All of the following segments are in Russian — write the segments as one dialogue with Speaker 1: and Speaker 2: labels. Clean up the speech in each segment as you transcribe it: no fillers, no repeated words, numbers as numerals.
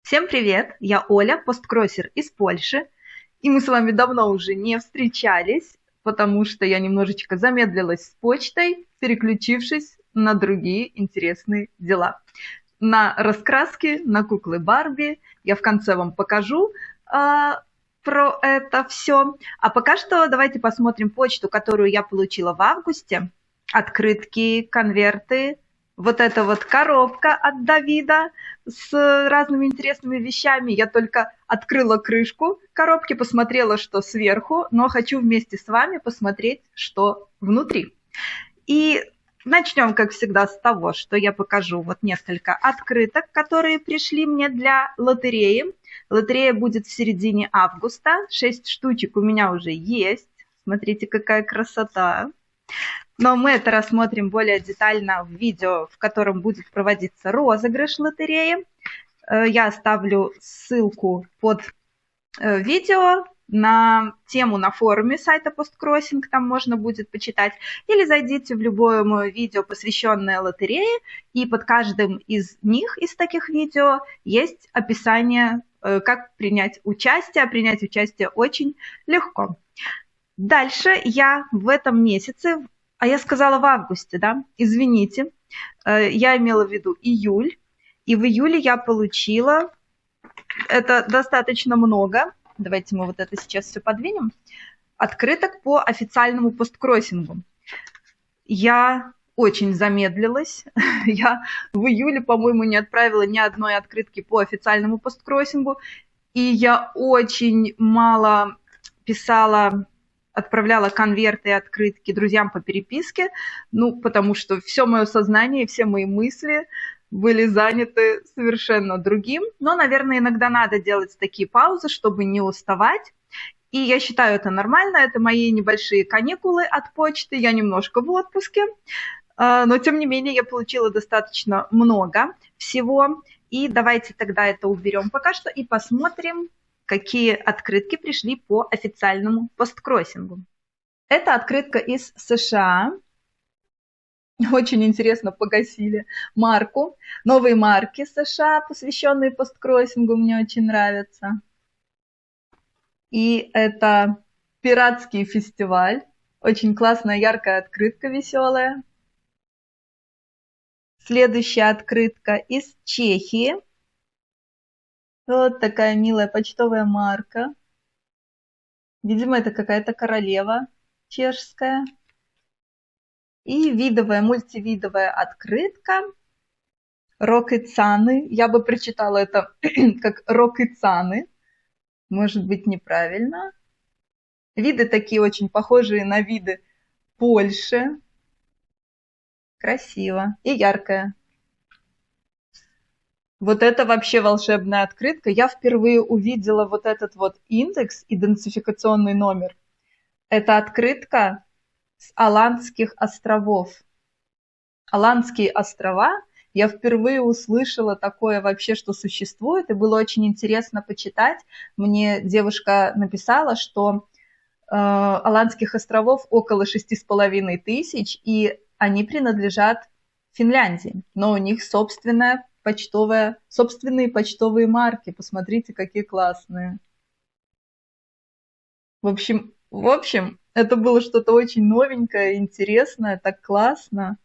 Speaker 1: Всем привет! Я Оля, посткроссер из Польши. И мы с вами давно уже не встречались, потому что я немножечко замедлилась с почтой, переключившись на другие интересные дела. На раскраски, на куклы Барби. Я в конце вам покажу про это все. А пока что давайте посмотрим почту, которую я получила в августе. Открытки, конверты, вот эта вот коробка от Давида с разными интересными вещами. Я только открыла крышку коробки, посмотрела, что сверху, но хочу вместе с вами посмотреть, что внутри. И начнем, как всегда, с того, что я покажу вот несколько открыток, которые пришли мне для лотереи. Лотерея будет в середине августа. 6 штучек у меня уже есть. Смотрите, какая красота. Но мы это рассмотрим более детально в видео, в котором будет проводиться розыгрыш лотереи. Я оставлю ссылку под видео на тему на форуме сайта PostCrossing, там можно будет почитать. Или зайдите в любое мое видео, посвященное лотерее, и под каждым из них, из таких видео, есть описание, как принять участие. А принять участие очень легко. Дальше я в этом месяце... А я сказала в августе, да? Извините. Я имела в виду июль. И в июле я получила... Это достаточно много. Давайте мы вот это сейчас все подвинем. Открыток по официальному посткроссингу. Я очень замедлилась. Я в июле, по-моему, не отправила ни одной открытки по официальному посткроссингу. И я очень мало писала... отправляла конверты и открытки друзьям по переписке, потому что все мое сознание, все мои мысли были заняты совершенно другим. Но, наверное, иногда надо делать такие паузы, чтобы не уставать. И я считаю это нормально, это мои небольшие каникулы от почты, я немножко в отпуске. Но, тем не менее, я получила достаточно много всего. И давайте тогда это уберем пока что и посмотрим, какие открытки пришли по официальному посткроссингу. Это открытка из США. Очень интересно погасили марку. Новые марки США, посвященные посткроссингу, мне очень нравятся. И это пиратский фестиваль. Очень классная, яркая открытка, веселая. Следующая открытка из Чехии. Вот такая милая почтовая марка. Видимо, это какая-то королева чешская. И видовая, мультивидовая открытка. Рокицаны. Я бы прочитала это как рокицаны. Может быть, неправильно. Виды такие очень похожие на виды Польши. Красиво и яркая. Вот это вообще волшебная открытка. Я впервые увидела вот этот вот индекс, идентификационный номер. Это открытка с Аландских островов. Аландские острова. Я впервые услышала такое вообще, что существует, и было очень интересно почитать. Мне девушка написала, что Аландских островов около 6500, и они принадлежат Финляндии, но у них собственные почтовые марки. Посмотрите, какие классные. В общем, это было что-то очень новенькое, интересное, так классно.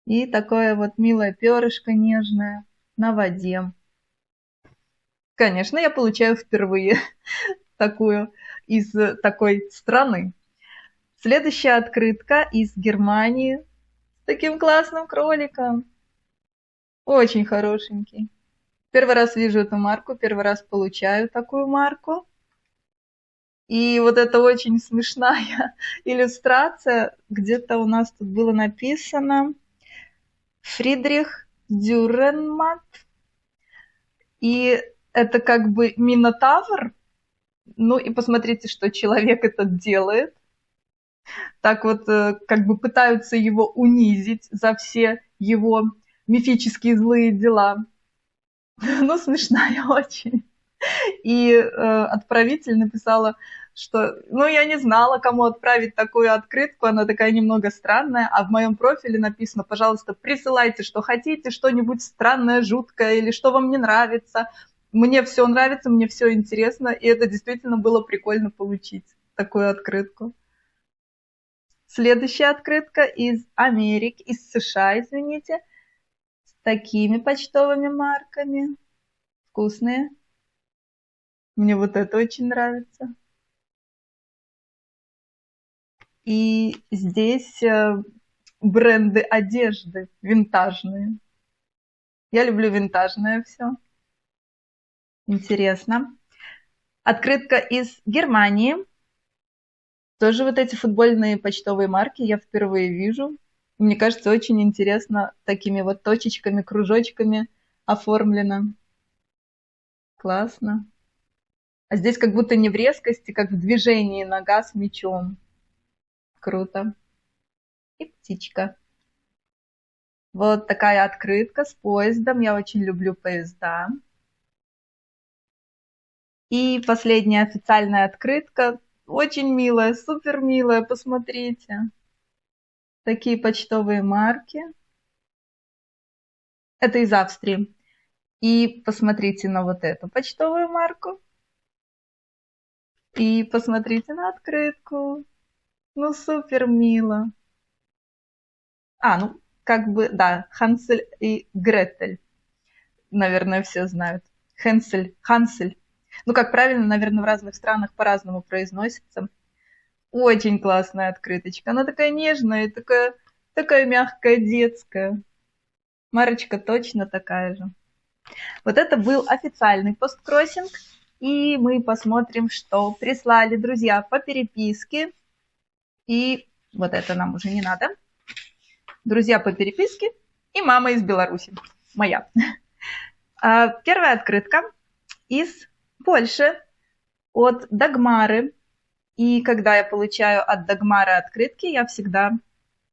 Speaker 1: И такое вот милое перышко нежное на воде. Конечно, я получаю впервые такую из такой страны. Следующая открытка из Германии с таким классным кроликом. Очень хорошенький. Первый раз вижу эту марку, первый раз получаю такую марку. И вот это очень смешная иллюстрация. Где-то у нас тут было написано Фридрих Дюрренмат. И это как бы Минотавр. Ну и посмотрите, что человек этот делает. Так вот, как бы пытаются его унизить за все его мифические злые дела. Ну, смешная очень. И отправитель написала что, ну, я не знала, кому отправить такую открытку, она такая немного странная, а в моем профиле написано, пожалуйста, присылайте, что хотите, что-нибудь странное, жуткое, или что вам не нравится. Мне все нравится, мне все интересно, и это действительно было прикольно получить такую открытку. Следующая открытка из Америки, из США, извините, с такими почтовыми марками. Вкусные. Мне вот это очень нравится. И здесь бренды одежды винтажные. Я люблю винтажное все. Интересно. Открытка из Германии. Тоже вот эти футбольные почтовые марки я впервые вижу. Мне кажется, очень интересно такими вот точечками, кружочками оформлено. Классно. А здесь как будто не в резкости, как в движении нога с мячом. Круто. И птичка. Вот такая открытка с поездом. Я очень люблю поезда. И последняя официальная открытка. Очень милая, супер милая, посмотрите. Такие почтовые марки. Это из Австрии. И посмотрите на вот эту почтовую марку. И посмотрите на открытку. Ну, супер мило. Ну, как бы, да, Хансель и Гретель. Наверное, все знают. Хансель. Ну, как правильно, наверное, в разных странах по-разному произносится. Очень классная открыточка. Она такая нежная, такая мягкая, детская. Марочка точно такая же. Вот это был официальный посткроссинг. И мы посмотрим, что прислали друзья по переписке. И вот это нам уже не надо. Друзья по переписке и мама из Беларуси. Моя. Первая открытка из Польши от Дагмары. И когда я получаю от Дагмары открытки, я всегда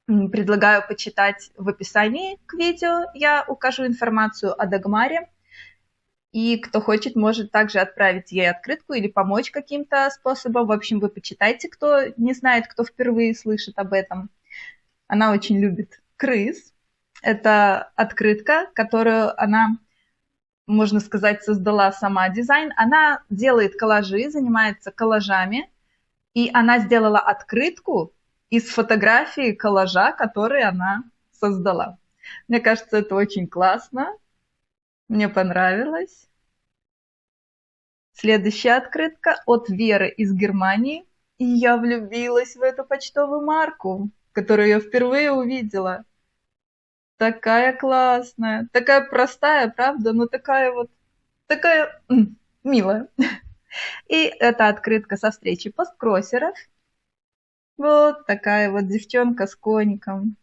Speaker 1: предлагаю почитать в описании к видео. Я укажу информацию о Дагмаре. И кто хочет, может также отправить ей открытку или помочь каким-то способом. В общем, вы почитайте, кто не знает, кто впервые слышит об этом. Она очень любит крыс. Это открытка, которую она, можно сказать, создала сама дизайн. Она делает коллажи, занимается коллажами. И она сделала открытку из фотографии коллажа, который она создала. Мне кажется, это очень классно. Мне понравилось. Следующая открытка от Веры из Германии. И я влюбилась в эту почтовую марку, которую я впервые увидела. Такая классная, такая простая, правда, но такая милая. И это открытка со встречи посткроссеров. Вот такая вот девчонка с коником.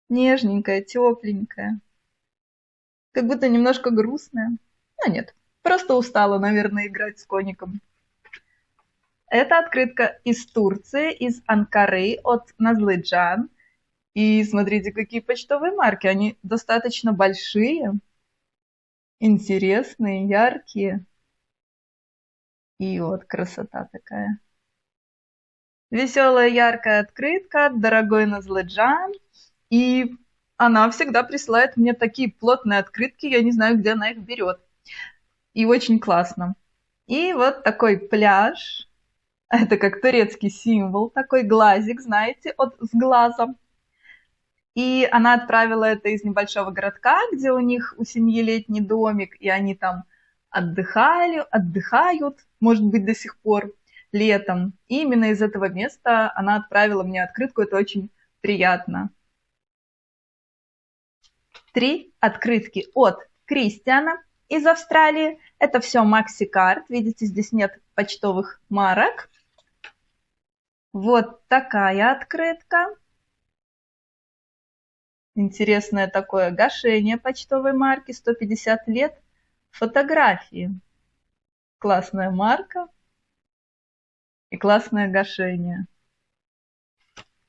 Speaker 1: Нежненькая, тепленькая. Как будто немножко грустная. Но нет, просто устала, наверное, играть с коником. Это открытка из Турции, из Анкары от Назлыджан. И смотрите, какие почтовые марки. Они достаточно большие, интересные, яркие. И вот красота такая. Веселая, яркая открытка от дорогой Назлыджан. И она всегда присылает мне такие плотные открытки. Я не знаю, где она их берет. И очень классно. И вот такой пляж. Это как турецкий символ. Такой глазик, знаете, с глазом. И она отправила это из небольшого городка, где у них у семьи летний домик, и они там отдыхают, может быть, до сих пор летом. И именно из этого места она отправила мне открытку, это очень приятно. 3 открытки от Кристиана из Австралии. Это все MaxiCard. Видите, здесь нет почтовых марок. Вот такая открытка. Интересное такое гашение почтовой марки, 150 лет фотографии. Классная марка и классное гашение.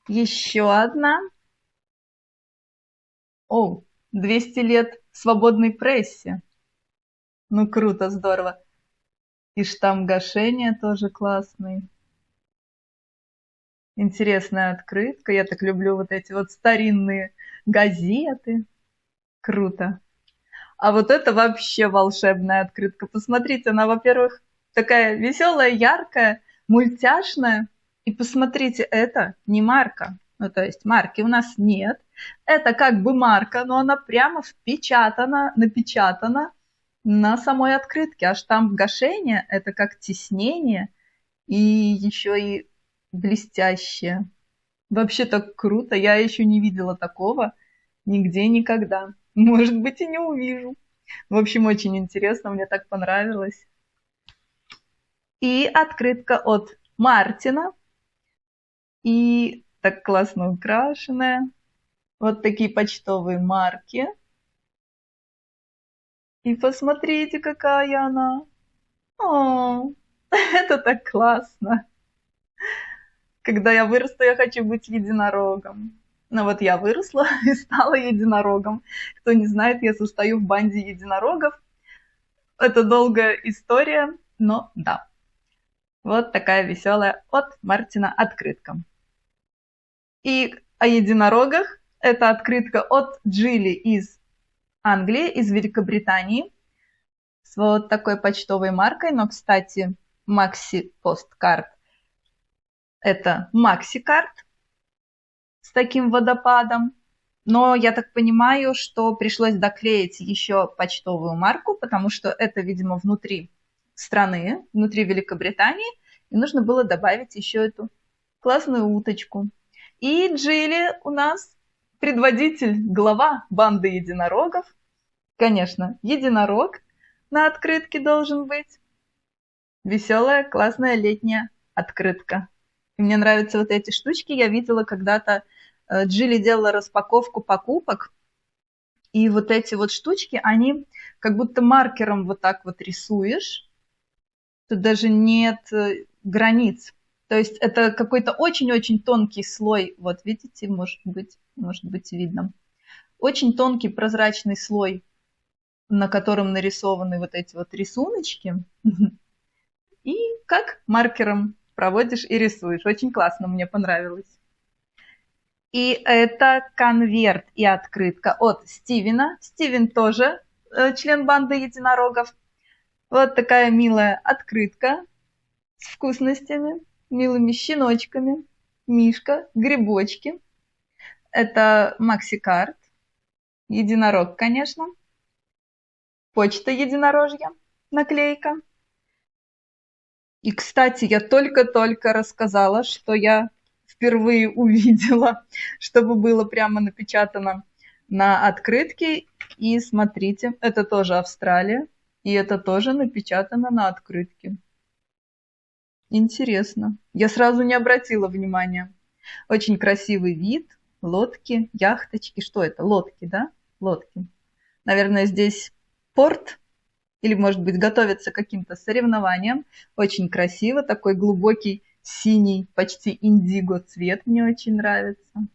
Speaker 1: Еще одна. 200 лет свободной прессе. Ну, круто, здорово. И штамп гашения тоже классный. Интересная открытка. Я так люблю вот эти вот старинные газеты. Круто. А вот это вообще волшебная открытка. Посмотрите, она, во-первых, такая веселая, яркая, мультяшная. И посмотрите, это не марка. Ну, то есть марки у нас нет. Это как бы марка, но она прямо впечатана, напечатана на самой открытке. А штамп гашения – это как тиснение и еще и блестящее. Вообще так круто. Я еще не видела такого нигде никогда. Может быть, и не увижу. В общем, очень интересно, мне так понравилось. И открытка от Мартина. И так классно украшенная. Вот такие почтовые марки. И посмотрите, какая она. О, это так классно. Когда я вырасту, я хочу быть единорогом. Ну вот я выросла и стала единорогом. Кто не знает, я состою в банде единорогов. Это долгая история, но да. Вот такая веселая от Мартина открытка. И о единорогах. Это открытка от Джилли из Англии, из Великобритании. С вот такой почтовой маркой. Но, кстати, Maxi Postcard – это Maxi-карт с таким водопадом. Но я так понимаю, что пришлось доклеить еще почтовую марку, потому что это, видимо, внутри страны, внутри Великобритании. И нужно было добавить еще эту классную уточку. И Джилли у нас предводитель, глава банды единорогов. Конечно, единорог на открытке должен быть. Веселая, классная летняя открытка. И мне нравятся вот эти штучки. Я видела когда-то, Джилли делала распаковку покупок. И вот эти вот штучки, они как будто маркером вот так вот рисуешь. Тут даже нет границ. То есть это какой-то очень-очень тонкий слой. Вот видите, может быть видно. Очень тонкий прозрачный слой, на котором нарисованы вот эти вот рисуночки. И как маркером проводишь и рисуешь. Очень классно, мне понравилось. И это конверт и открытка от Стивена. Стивен тоже член банды единорогов. Вот такая милая открытка с вкусностями, милыми щеночками. Мишка, грибочки. Это Maxi-карт. Единорог, конечно. Почта единорожья. Наклейка. И, кстати, я только-только рассказала, что я впервые увидела, чтобы было прямо напечатано на открытке. И смотрите, это тоже Австралия. И это тоже напечатано на открытке. Интересно. Я сразу не обратила внимания. Очень красивый вид. Лодки, яхточки. Что это? Лодки, да? Лодки. Наверное, здесь порт. Или, может быть, готовятся к каким-то соревнованиям. Очень красиво. Такой глубокий синий, почти индиго цвет. Мне очень нравится.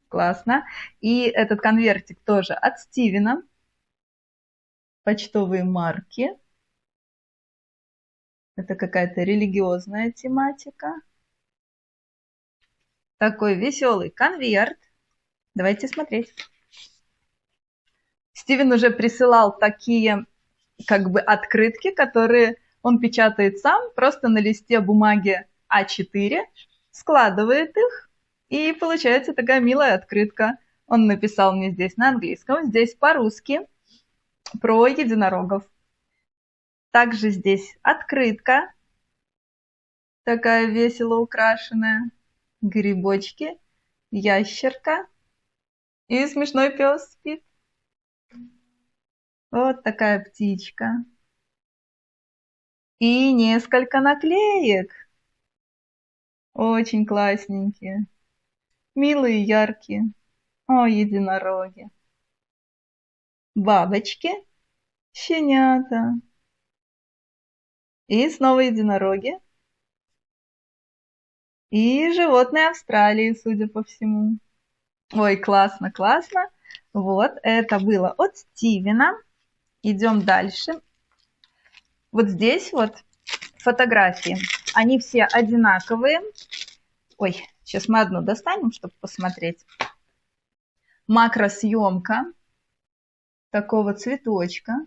Speaker 1: Классно. И этот конвертик тоже от Стивена. Почтовые марки. Это какая-то религиозная тематика. Такой веселый конверт. Давайте смотреть. Стивен уже присылал такие как бы открытки, которые он печатает сам, просто на листе бумаги А4, складывает их, и получается такая милая открытка. Он написал мне здесь на английском, здесь по-русски про единорогов. Также здесь открытка, такая весело украшенная, грибочки, ящерка и смешной пес спит. Вот такая птичка. И несколько наклеек. Очень классненькие. Милые, яркие. О, единороги. Бабочки, щенята. И снова единороги. И животные Австралии, судя по всему. Ой, классно, классно. Вот, это было от Стивена. Идем дальше. Вот здесь вот фотографии. Они все одинаковые. Ой, сейчас мы одну достанем, чтобы посмотреть. Макросъемка такого цветочка.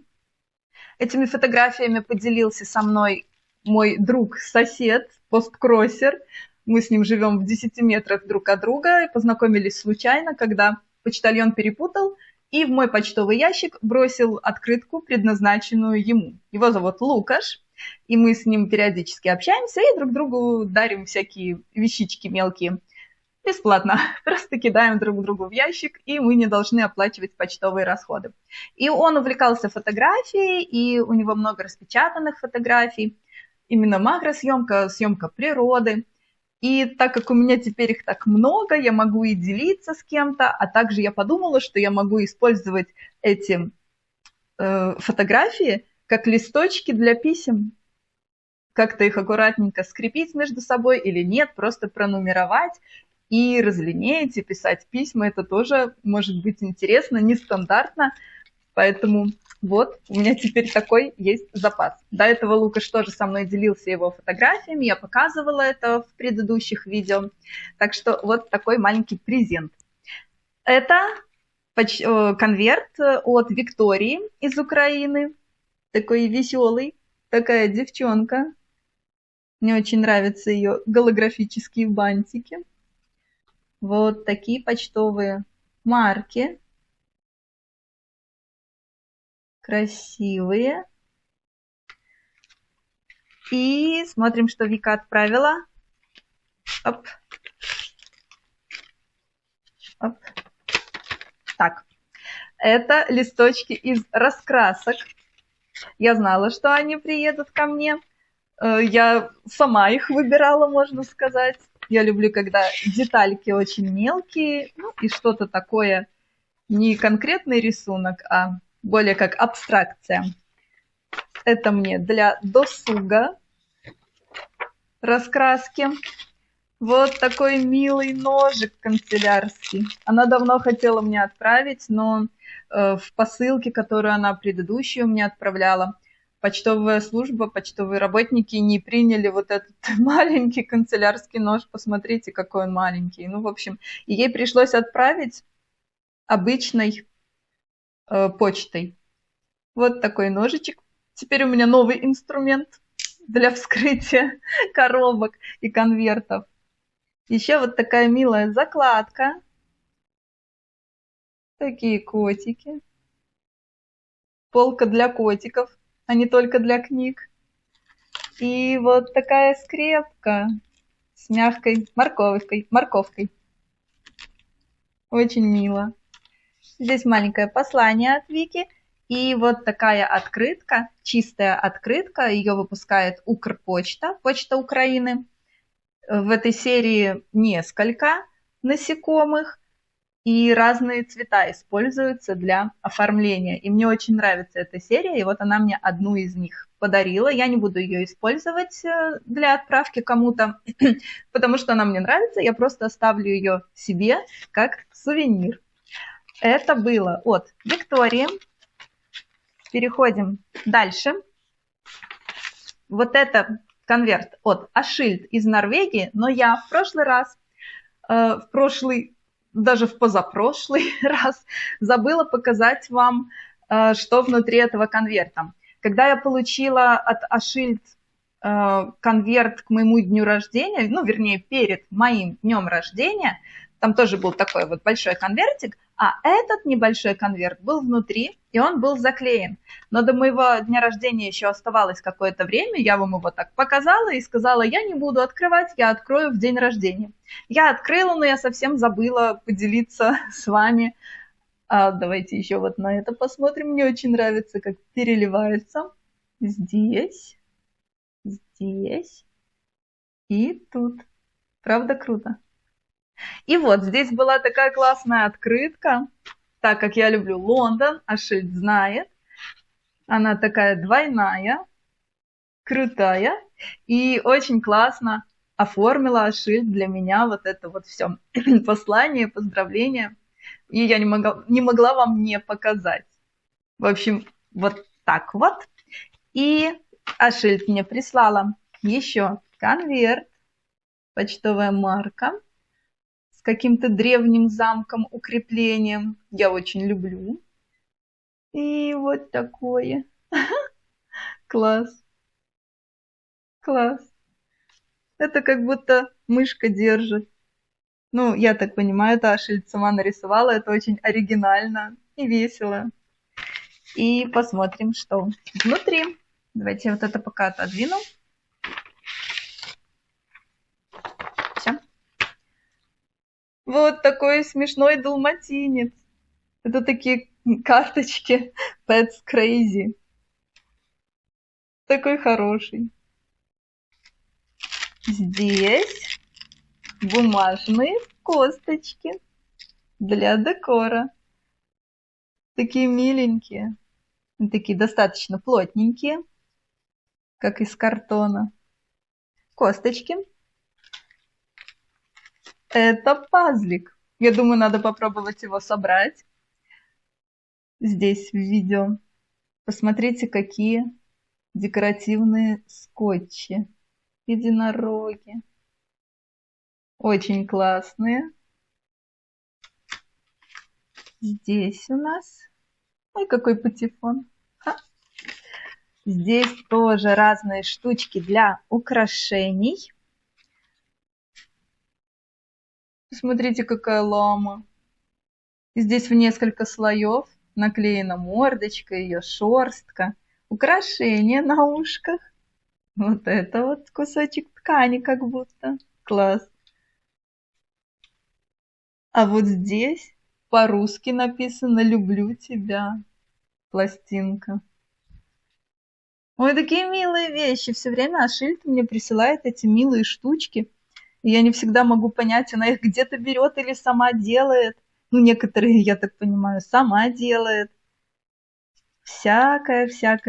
Speaker 1: Этими фотографиями поделился со мной мой друг-сосед, посткроссер. Мы с ним живем в 10 метрах друг от друга и познакомились случайно, когда почтальон перепутал и в мой почтовый ящик бросил открытку, предназначенную ему. Его зовут Лукаш, и мы с ним периодически общаемся и друг другу дарим всякие вещички мелкие. Бесплатно. Просто кидаем друг другу в ящик, и мы не должны оплачивать почтовые расходы. И он увлекался фотографией, и у него много распечатанных фотографий. Именно макросъемка, съемка природы. И так как у меня теперь их так много, я могу и делиться с кем-то, а также я подумала, что я могу использовать эти фотографии как листочки для писем. Как-то их аккуратненько скрепить между собой или нет, просто пронумеровать и разлинеять, и писать письма. Это тоже может быть интересно, нестандартно. Поэтому вот, у меня теперь такой есть запас. До этого Лукаш тоже со мной делился его фотографиями, я показывала это в предыдущих видео. Так что вот такой маленький презент. Это конверт от Виктории из Украины. Такой веселый, такая девчонка. Мне очень нравятся ее голографические бантики. Вот такие почтовые марки. Красивые. И смотрим, что Вика отправила. Оп. Оп. Так, это листочки из раскрасок. Я знала, что они приедут ко мне. Я сама их выбирала, можно сказать. Я люблю, когда детальки очень мелкие, ну, и что-то такое, не конкретный рисунок, а более как абстракция. Это мне для досуга раскраски. Вот такой милый ножик канцелярский. Она давно хотела мне отправить, но в посылке, которую она предыдущую мне отправляла, почтовая служба, почтовые работники не приняли вот этот маленький канцелярский нож. Посмотрите, какой он маленький. Ну, в общем, и ей пришлось отправить обычной почтой. Вот такой ножичек. Теперь у меня новый инструмент для вскрытия коробок и конвертов. Еще вот такая милая закладка. Такие котики. Полка для котиков, а не только для книг. И вот такая скрепка с мягкой морковкой. Очень мило. Здесь маленькое послание от Вики. И вот такая открытка, чистая открытка. Ее выпускает Укрпочта, Почта Украины. В этой серии несколько насекомых. И разные цвета используются для оформления. И мне очень нравится эта серия, и вот она мне одну из них подарила. Я не буду ее использовать для отправки кому-то, потому что она мне нравится. Я просто оставлю ее себе как сувенир. Это было от Виктории. Переходим дальше. Вот это конверт от Ашильд из Норвегии, но я в прошлый раз, даже в позапрошлый раз забыла показать вам, что внутри этого конверта. Когда я получила от Ашильд конверт к моему дню рождения, ну, вернее, перед моим днем рождения, там тоже был такой вот большой конвертик, а этот небольшой конверт был внутри, и он был заклеен. Но до моего дня рождения еще оставалось какое-то время, я вам его так показала и сказала, я не буду открывать, я открою в день рождения. Я открыла, но я совсем забыла поделиться с вами. Давайте еще вот на это посмотрим. Мне очень нравится, как переливается. Здесь, здесь и тут. Правда круто? И вот здесь была такая классная открытка, так как я люблю Лондон, Ашильд знает. Она такая двойная, крутая и очень классно оформила Ашильд для меня вот это вот все послание, поздравления. И я не могла вам не показать. В общем, вот так вот. И Ашильд мне прислала Еще конверт, почтовая марка с каким-то древним замком, укреплением. Я очень люблю. И вот такое. Класс, класс. Это как будто мышка держит. Ну, я так понимаю, это Ашильд сама нарисовала. Это очень оригинально и весело. И посмотрим, что внутри. Давайте я вот это пока отодвину. Всё. Вот такой смешной далматинец. Это такие карточки Pets Crazy. Такой хороший. Здесь бумажные косточки для декора. Такие миленькие. Такие достаточно плотненькие, как из картона. Косточки. Это пазлик. Я думаю, надо попробовать его собрать. Здесь в видео. Посмотрите, какие декоративные скотчи. Единороги. Очень классные. Здесь у нас... Ой, какой патефон. Ха. Здесь тоже разные штучки для украшений. Смотрите, какая лама. Здесь в несколько слоев наклеена мордочка, ее шерстка, украшения на ушках. Вот это вот кусочек ткани как будто. Класс. А вот здесь по-русски написано «Люблю тебя». Пластинка. Ой, такие милые вещи. Все время Ашильд мне присылает эти милые штучки. И я не всегда могу понять, она их где-то берет или сама делает. Ну, некоторые, я так понимаю, сама делает. Всякое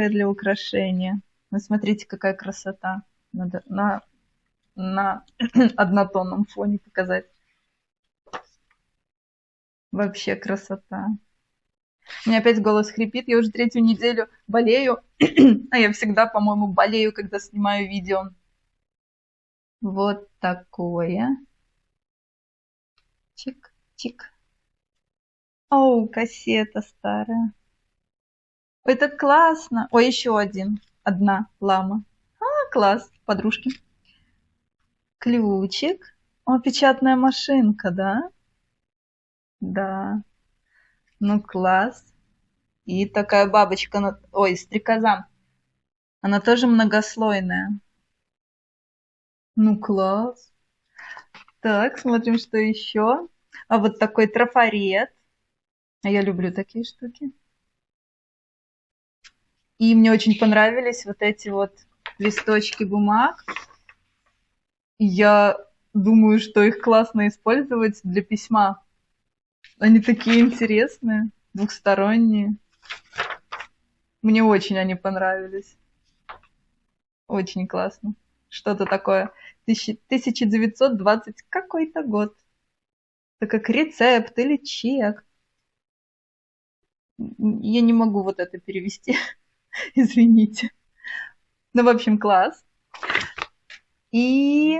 Speaker 1: для украшения. Ну, смотрите, какая красота. Надо на однотонном фоне показать. Вообще красота. У меня опять голос хрипит. Я уже 3-ю неделю болею. А я всегда, по-моему, болею, когда снимаю видео. Вот такое. Чик-чик. Оу, кассета старая. Ой, это классно. Ой, еще одна лама. Класс, подружки. Ключик. О, печатная машинка, да? Да. Ну, класс. И такая бабочка, ой, стрекоза. Она тоже многослойная. Ну, класс. Так, смотрим, что еще. А вот такой трафарет. А я люблю такие штуки. И мне очень понравились вот эти вот листочки бумаг. Я думаю, что их классно использовать для письма. Они такие интересные, двухсторонние. Мне очень они понравились. Очень классно. Что-то такое. 1920 какой-то год. Это как рецепт или чек. Я не могу вот это перевести. Извините. Ну, в общем, класс. И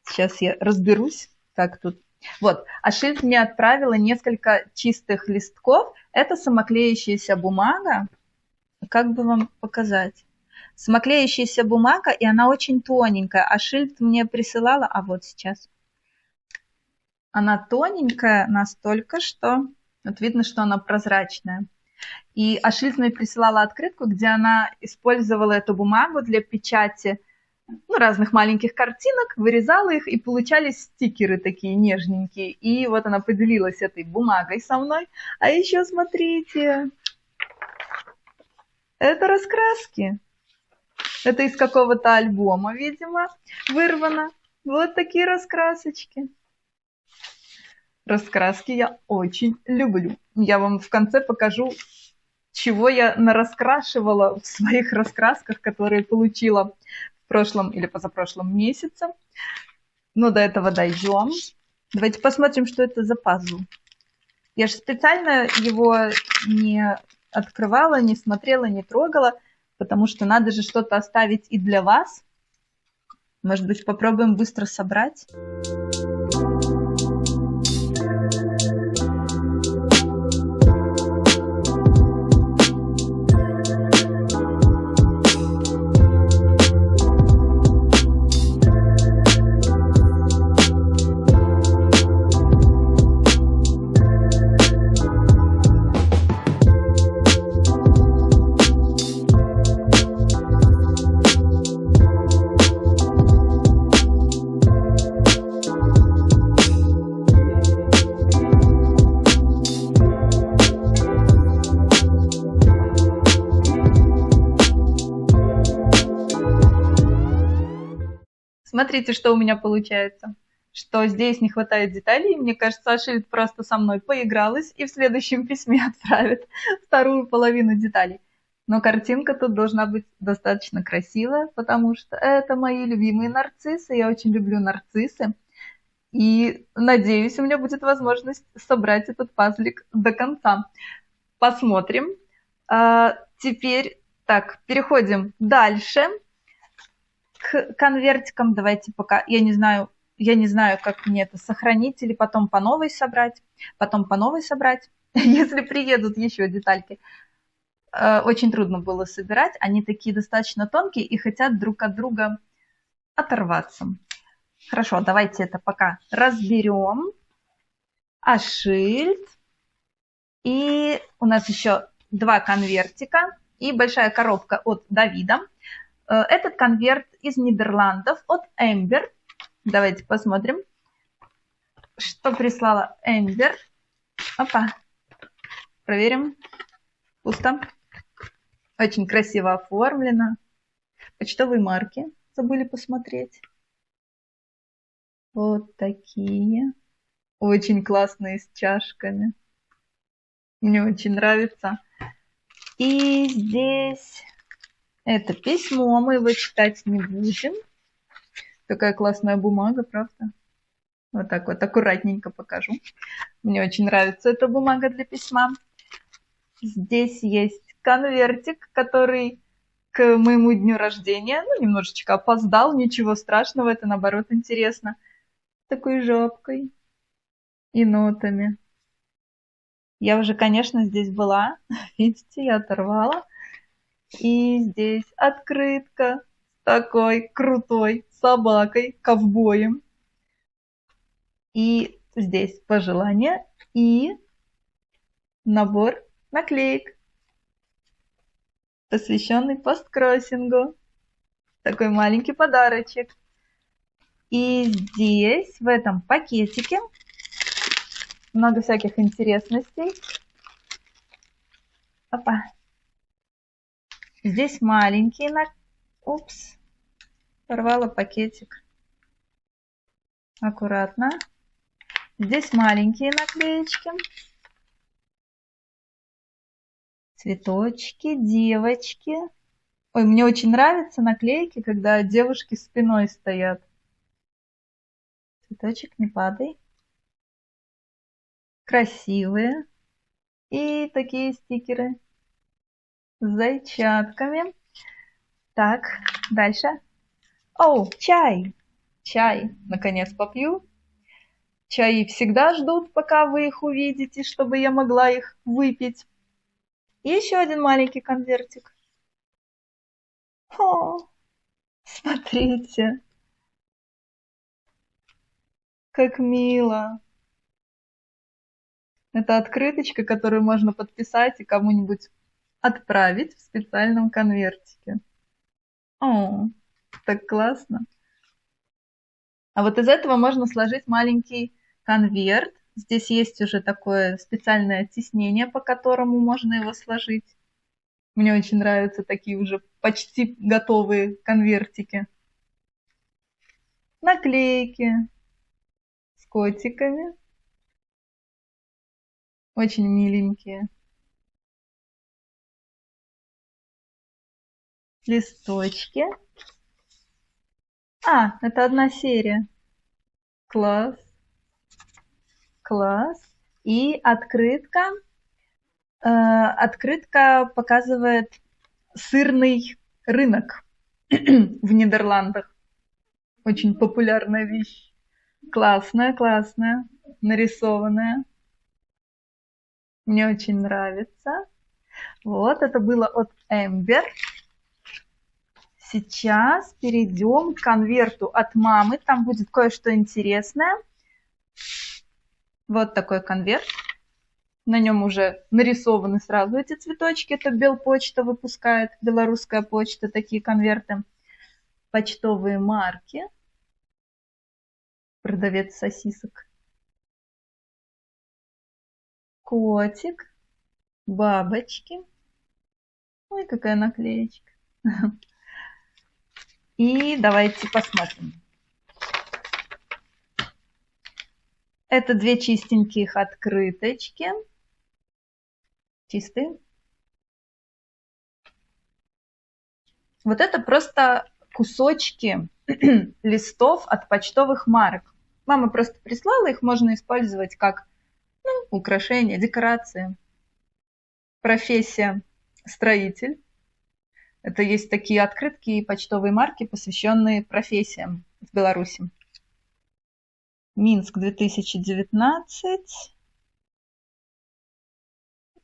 Speaker 1: сейчас я разберусь, как тут. Вот, Ашильд мне отправила несколько чистых листков. Это самоклеящаяся бумага. Как бы вам показать? Самоклеящаяся бумага, и она очень тоненькая. Ашильд мне присылала, а вот сейчас. Она тоненькая настолько, что... Вот видно, что она прозрачная. И Ашильд мне присылала открытку, где она использовала эту бумагу для печати разных маленьких картинок, вырезала их, и получались стикеры такие нежненькие. И вот она поделилась этой бумагой со мной. А еще смотрите, это раскраски. Это из какого-то альбома, видимо, вырвано. Вот такие раскрасочки. Раскраски я очень люблю. Я вам в конце покажу, чего я нараскрашивала в своих раскрасках, которые получила в прошлом или позапрошлом месяце. Но до этого дойдем. Давайте посмотрим, что это за пазл. Я же специально его не открывала, не смотрела, не трогала, потому что надо же что-то оставить и для вас. Может быть, попробуем быстро собрать? Смотрите, что у меня получается. Что здесь не хватает деталей. Мне кажется, Ашильд просто со мной поигралась и в следующем письме отправит вторую половину деталей. Но картинка тут должна быть достаточно красивая, потому что это мои любимые нарциссы. Я очень люблю нарциссы. И надеюсь, у меня будет возможность собрать этот пазлик до конца. Посмотрим. Теперь, так, переходим дальше. К конвертикам давайте пока, я не знаю, как мне это сохранить или потом по новой собрать. Если приедут еще детальки. Очень трудно было собирать, они такие достаточно тонкие и хотят друг от друга оторваться. Хорошо, давайте это пока разберем. Ашильд. И у нас еще 2 конвертика и большая коробка от Давида. Этот конверт из Нидерландов от Эмбер. Давайте посмотрим, что прислала Эмбер. Опа. Проверим. Пусто. Очень красиво оформлено. Почтовые марки. Забыли посмотреть. Вот такие. Очень классные с чашками. Мне очень нравится. И здесь... Это письмо, мы его читать не будем. Такая классная бумага, правда? Вот так вот, аккуратненько покажу. Мне очень нравится эта бумага для письма. Здесь есть конвертик, который к моему дню рождения, немножечко опоздал, ничего страшного, это наоборот интересно. Такой жопкой и нотами. Я уже, конечно, здесь была. Видите, я оторвала. И здесь открытка с такой крутой собакой, ковбоем. И здесь пожелания и набор наклеек, посвященный посткроссингу. Такой маленький подарочек. И здесь, в этом пакетике, много всяких интересностей. Опа. Здесь маленький Упс. Порвала пакетик. Аккуратно. Здесь маленькие наклеечки. Цветочки, девочки. Ой, мне очень нравятся наклейки, когда девушки спиной стоят. Цветочек, не падай. Красивые. И такие стикеры с зайчатками. Так, дальше. О, чай. Чай. Наконец попью. Чаи всегда ждут, пока вы их увидите, чтобы я могла их выпить. И еще один маленький конвертик. О, смотрите. Как мило. Это открыточка, которую можно подписать и кому-нибудь отправить в специальном конвертике. О, так классно. А вот из этого можно сложить маленький конверт. Здесь есть уже такое специальное тиснение, по которому можно его сложить. Мне очень нравятся такие уже почти готовые конвертики. Наклейки с котиками. Очень миленькие. Листочки. А, это одна серия. Класс. Класс. И открытка. Открытка показывает сырный рынок в Нидерландах. Очень популярная вещь. Классная, классная, нарисованная. Мне очень нравится. Вот, это было от Эмбер. Сейчас перейдем к конверту от мамы. Там будет кое-что интересное. Вот такой конверт. На нем уже нарисованы сразу эти цветочки. Это Белпочта выпускает, белорусская почта, такие конверты. Почтовые марки. Продавец сосисок. Котик. Бабочки. Ой, какая наклеечка. И давайте посмотрим. Это две чистеньких открыточки. Чистые. Вот это просто кусочки листов от почтовых марок. Мама просто прислала, их можно использовать как украшение, декорации. Профессия строитель. Это есть такие открытки и почтовые марки, посвященные профессиям в Беларуси. Минск 2019.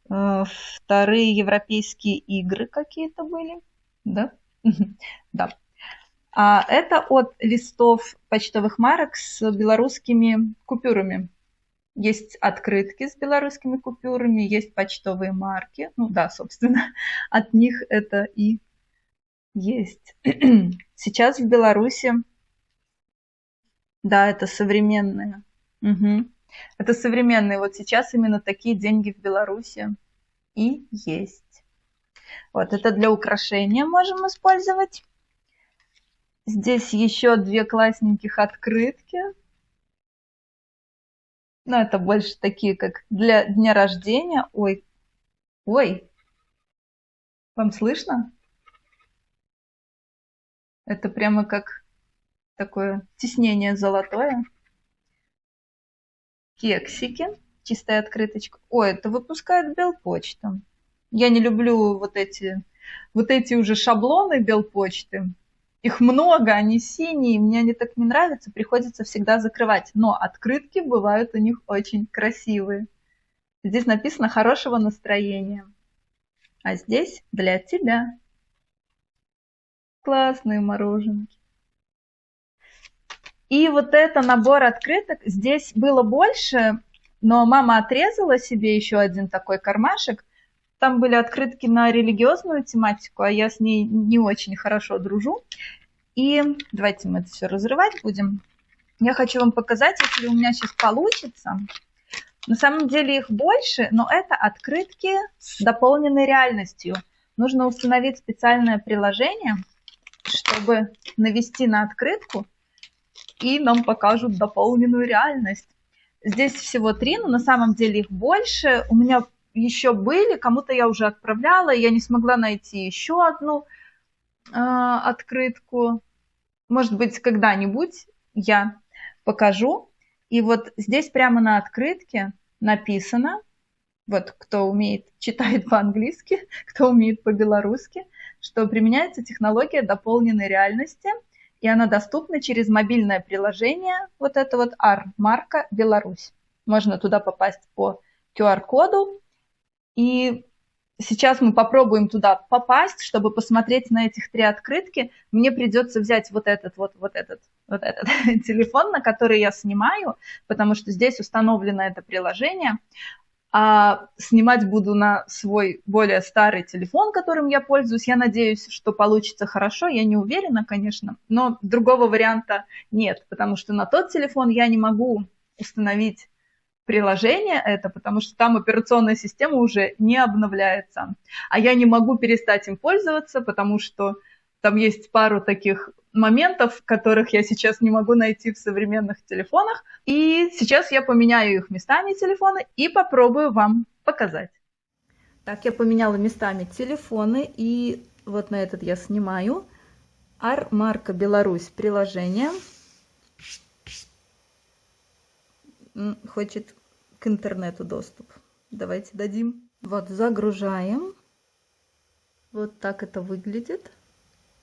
Speaker 1: Вторые европейские игры какие-то были. Да? Да. А это от листов почтовых марок с белорусскими купюрами. Есть открытки с белорусскими купюрами, есть почтовые марки. Ну да, собственно, от них это и есть. Сейчас в Беларуси, да, это современные. Угу. Это современные. Вот сейчас именно такие деньги в Беларуси и есть. Вот, это для украшения можем использовать. Здесь еще две классненьких открытки. Ну, это больше такие, как для дня рождения. Ой, ой, вам слышно? Это прямо как такое тиснение золотое. Кексики, чистая открыточка. Ой, это выпускает Белпочта. Я не люблю вот эти уже шаблоны Белпочты. Их много, они синие, мне они так не нравятся, приходится всегда закрывать. Но открытки бывают у них очень красивые. Здесь написано «хорошего настроения». А здесь для тебя. Классные мороженки. И вот это набор открыток. Здесь было больше, но мама отрезала себе еще один такой кармашек. Там были открытки на религиозную тематику, а я с ней не очень хорошо дружу. И давайте мы это все разрывать будем. Я хочу вам показать, если у меня сейчас получится. На самом деле их больше, но это открытки с дополненной реальностью. Нужно установить специальное приложение, чтобы навести на открытку, и нам покажут дополненную реальность. Здесь всего 3, но на самом деле их больше. У меня еще были, кому-то я уже отправляла, и я не смогла найти еще одну открытку. Может быть, когда-нибудь я покажу. И вот здесь прямо на открытке написано, вот кто умеет читать по-английски, кто умеет по-белорусски, что применяется технология дополненной реальности, и она доступна через мобильное приложение, вот это вот R-марка Беларусь. Можно туда попасть по QR-коду, и сейчас мы попробуем туда попасть, чтобы посмотреть на этих 3 открытки. Мне придется взять вот этот телефон, на который я снимаю, потому что здесь установлено это приложение. А снимать буду на свой более старый телефон, которым я пользуюсь. Я надеюсь, что получится хорошо. Я не уверена, конечно, но другого варианта нет, потому что на тот телефон я не могу установить приложение это, потому что там операционная система уже не обновляется. А я не могу перестать им пользоваться, потому что там есть пару таких моментов, которых я сейчас не могу найти в современных телефонах. И сейчас я поменяю их местами телефоны и попробую вам показать. Так, я поменяла местами телефоны, и вот на этот я снимаю. R-марка Беларусь приложение. Хочет к интернету доступ. Давайте дадим. Вот, загружаем. Вот так это выглядит.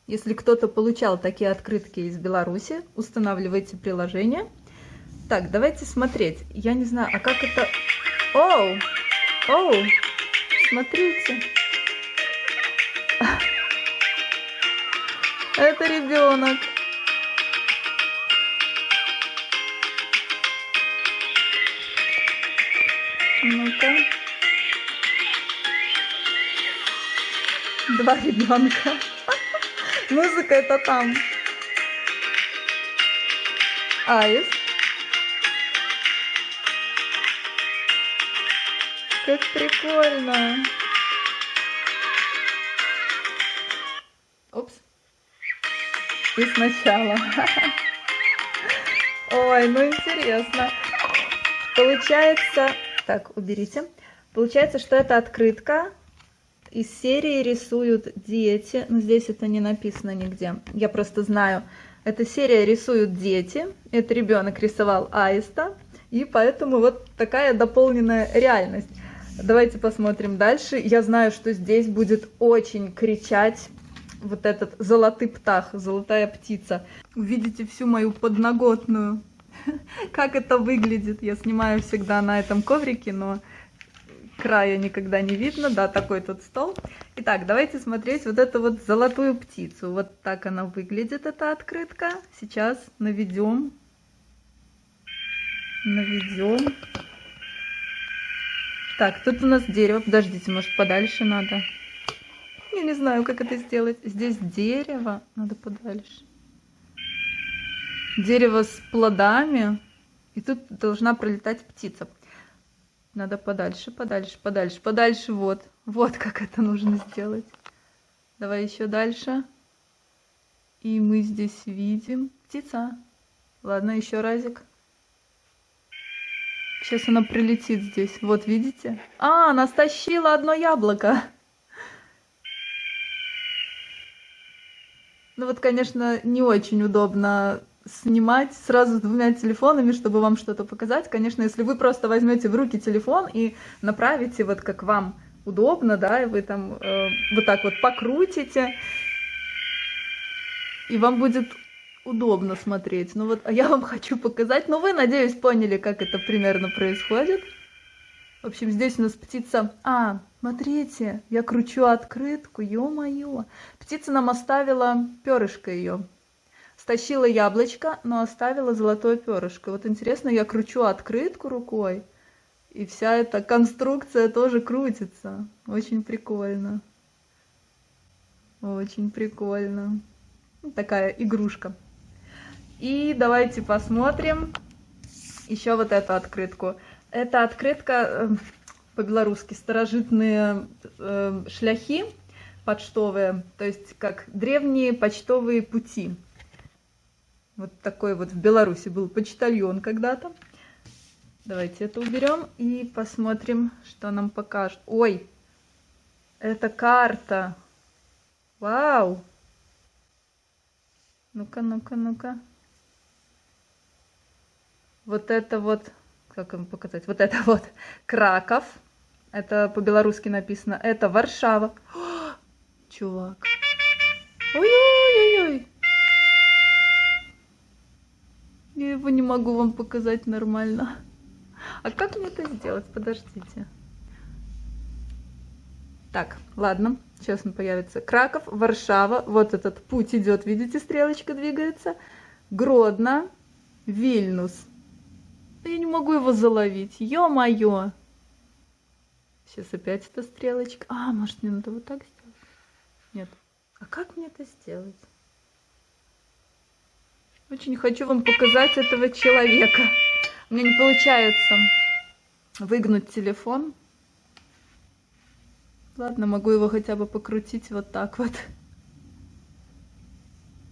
Speaker 1: Если кто-то получал такие открытки из Беларуси, устанавливайте приложение. Так, давайте смотреть. Я не знаю, а как это... Оу! Оу! Смотрите. Это ребенок. Ну-ка. Два ребенка. Музыка это там. Аист. Как прикольно. Опс. И сначала. Ой, ну интересно. Получается... Так, уберите. Получается, что это открытка. Из серии рисуют дети. Но здесь это не написано нигде. Я просто знаю. Эта серия рисуют дети. Это ребенок рисовал аиста. И поэтому вот такая дополненная реальность. Давайте посмотрим дальше. Я знаю, что здесь будет очень кричать вот этот золотый птах, золотая птица. Увидите всю мою подноготную. Как это выглядит. Я снимаю всегда на этом коврике, но края никогда не видно. Да, такой тут стол. Итак, давайте смотреть вот эту вот золотую птицу. Вот так она выглядит, эта открытка. Сейчас наведем. Наведем. Так, тут у нас дерево. Подождите, может подальше надо? Я не знаю, как это сделать. Здесь дерево. Надо подальше. Дерево с плодами. И тут должна пролетать птица. Надо подальше, подальше, подальше, подальше. Вот. Вот как это нужно сделать. Давай еще дальше. И мы здесь видим птица. Ладно, еще разик. Сейчас она прилетит здесь. Вот, видите? А, она стащила одно яблоко. Ну вот, конечно, не очень удобно снимать сразу с двумя телефонами, чтобы вам что-то показать. Конечно, если вы просто возьмете в руки телефон и направите вот как вам удобно, да, и вы там вот так вот покрутите, и вам будет удобно смотреть. Ну вот, а я вам хочу показать. Но вы, надеюсь, поняли, как это примерно происходит. В общем, здесь у нас птица... А, смотрите, я кручу открытку, ё-моё. Птица нам оставила перышко ее. Стащила яблочко, но оставила золотое перышко. Вот интересно, я кручу открытку рукой, и вся эта конструкция тоже крутится. Очень прикольно. Очень прикольно. Такая игрушка. И давайте посмотрим еще вот эту открытку. Это открытка по-белорусски старожитные шляхи почтовые, то есть как древние почтовые пути. Вот такой вот в Беларуси был почтальон когда-то. Давайте это уберем и посмотрим, что нам покажут. Ой, это карта. Вау! Ну-ка, ну-ка, ну-ка. Вот это вот, как вам показать? Вот это вот Краков. Это по-белорусски написано. Это Варшава. О, чувак. Ой-ой-ой-ой. Я его не могу вам показать нормально. А как мне это сделать? Подождите. Так, ладно. Сейчас он появится. Краков, Варшава. Вот этот путь идет. Видите, стрелочка двигается. Гродно, Вильнюс. Я не могу его заловить. Ё-моё. Сейчас опять эта стрелочка. А, может, мне надо вот так сделать? Нет. А как мне это сделать? Очень хочу вам показать этого человека. У меня не получается выгнуть телефон. Ладно, могу его хотя бы покрутить вот так вот.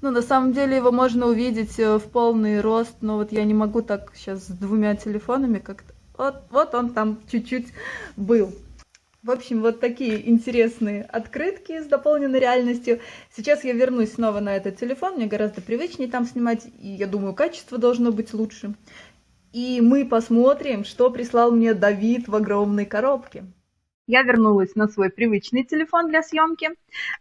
Speaker 1: Ну, на самом деле его можно увидеть в полный рост, но вот я не могу так сейчас с двумя телефонами как-то. Вот он там чуть-чуть был. В общем, вот такие интересные открытки с дополненной реальностью. Сейчас я вернусь снова на этот телефон, мне гораздо привычнее там снимать, и я думаю, качество должно быть лучше. И мы посмотрим, что прислал мне Давид в огромной коробке. Я вернулась на свой привычный телефон для съемки.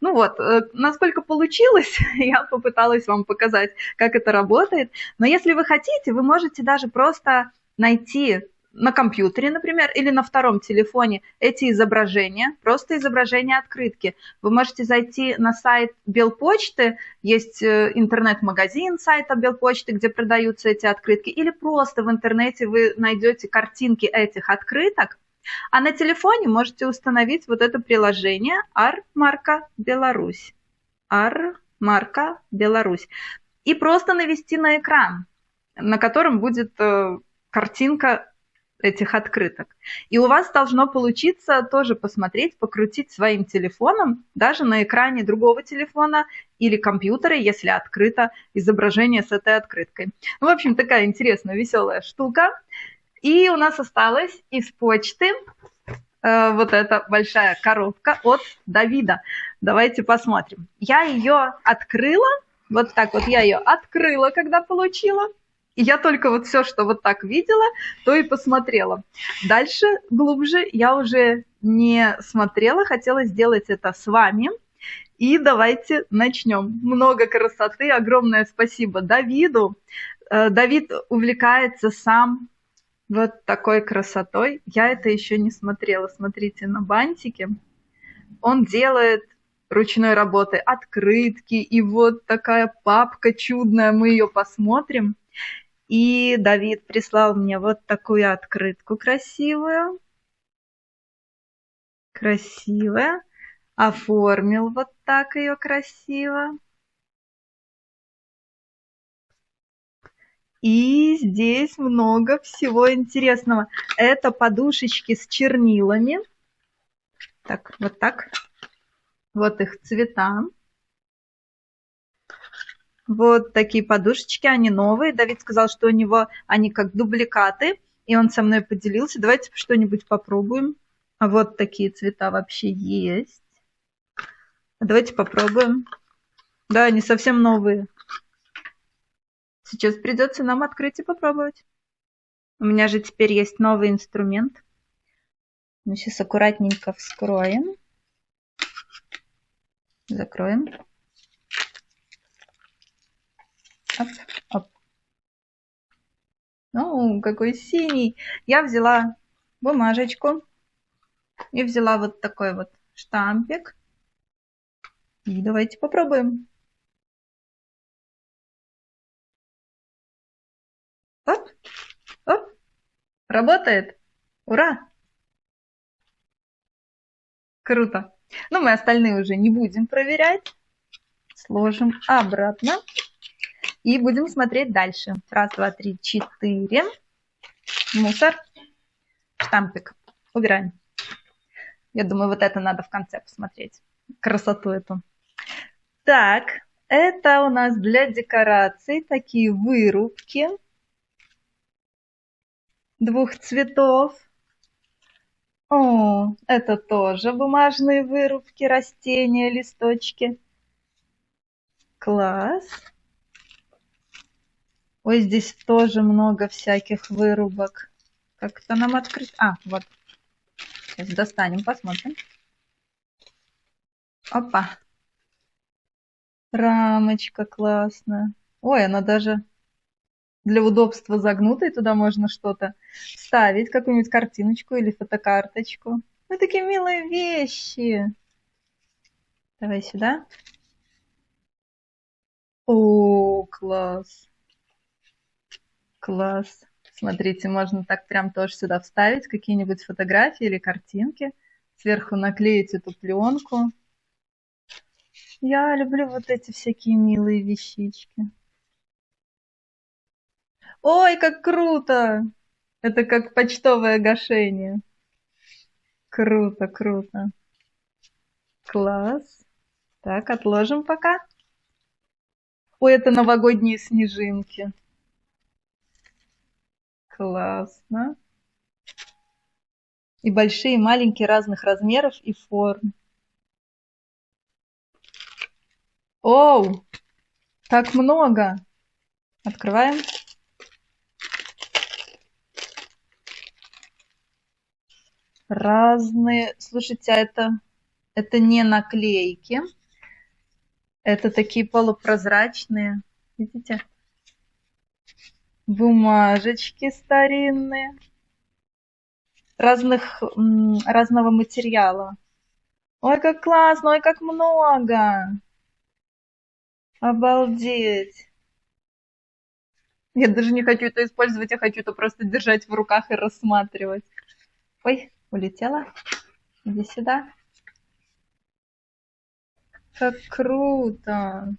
Speaker 1: Ну вот, насколько получилось, я попыталась вам показать, как это работает. Но если вы хотите, вы можете даже просто найти на компьютере, например, или на втором телефоне эти изображения, просто изображения открытки. Вы можете зайти на сайт Белпочты, есть интернет-магазин сайта Белпочты, где продаются эти открытки, или просто в интернете вы найдете картинки этих открыток, а на телефоне можете установить вот это приложение Ар-марка Беларусь. Ар-марка Беларусь. И просто навести на экран, на котором будет картинка этих открыток. И у вас должно получиться тоже посмотреть, покрутить своим телефоном, даже на экране другого телефона или компьютера, если открыто изображение с этой открыткой. Ну, в общем, такая интересная, веселая штука. И у нас осталась из почты вот эта большая коробка от Давида. Давайте посмотрим. Я ее открыла, вот так вот я ее открыла, когда получила. И я только вот все, что вот так видела, то и посмотрела. Дальше, глубже, я уже не смотрела, хотела сделать это с вами. И давайте начнем. Много красоты, огромное спасибо Давиду. Давид увлекается сам вот такой красотой. Я это еще не смотрела. Смотрите на бантике. Он делает ручной работы открытки. И вот такая папка чудная. Мы ее посмотрим. И Давид прислал мне вот такую открытку красивую. Красивая. Оформил вот так ее красиво. И здесь много всего интересного. Это подушечки с чернилами. Так, вот так. Вот их цвета. Вот такие подушечки, они новые. Давид сказал, что у него они как дубликаты, и он со мной поделился. Давайте что-нибудь попробуем. А вот такие цвета вообще есть. Давайте попробуем. Да, они совсем новые. Сейчас придется нам открыть и попробовать. У меня же теперь есть новый инструмент. Мы сейчас аккуратненько вскроем. Закроем. Оп, оп. Ну, какой синий. Я взяла бумажечку и взяла вот такой вот штампик. И давайте попробуем. Оп, оп. Работает. Ура! Круто. Ну, мы остальные уже не будем проверять. Сложим обратно. И будем смотреть дальше. Раз, два, три, четыре. Мусор. Штампик. Убираем. Я думаю, вот это надо в конце посмотреть. Красоту эту. Так, это у нас для декораций такие вырубки двух цветов. О, это тоже бумажные вырубки, растения, листочки. Класс. Ой, здесь тоже много всяких вырубок. Как это нам открыть? А, вот. Сейчас достанем, посмотрим. Опа. Рамочка классная. Ой, она даже для удобства загнута, и туда можно что-то вставить, какую-нибудь картиночку или фотокарточку. Ну, такие милые вещи. Давай сюда. О, класс. Класс. Смотрите, можно так прям тоже сюда вставить какие-нибудь фотографии или картинки. Сверху наклеить эту пленку. Я люблю вот эти всякие милые вещички. Ой, как круто! Это как почтовое гашение. Круто, круто. Класс. Так, отложим пока. Ой, это новогодние снежинки. Классно. И большие, и маленькие, разных размеров и форм. Оу, так много. Открываем. Разные. Слушайте, это не наклейки. Это такие полупрозрачные. Видите? Бумажечки старинные. Разного материала. Ой, как классно, ой, как много. Обалдеть. Я даже не хочу это использовать, я хочу это просто держать в руках и рассматривать. Ой, улетела. Иди сюда. Как круто.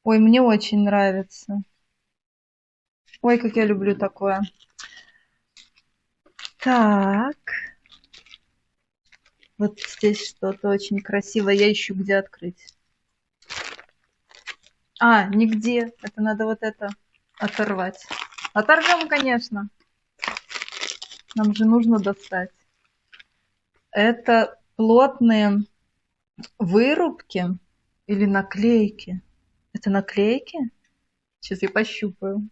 Speaker 1: Ой, мне очень нравится. Ой, как я люблю такое. Так. Вот здесь что-то очень красивое. Я ищу, где открыть. А, нигде. Это надо вот это оторвать. Оторвем, конечно. Нам же нужно достать. Это плотные вырубки или наклейки. Это наклейки? Сейчас я пощупаю.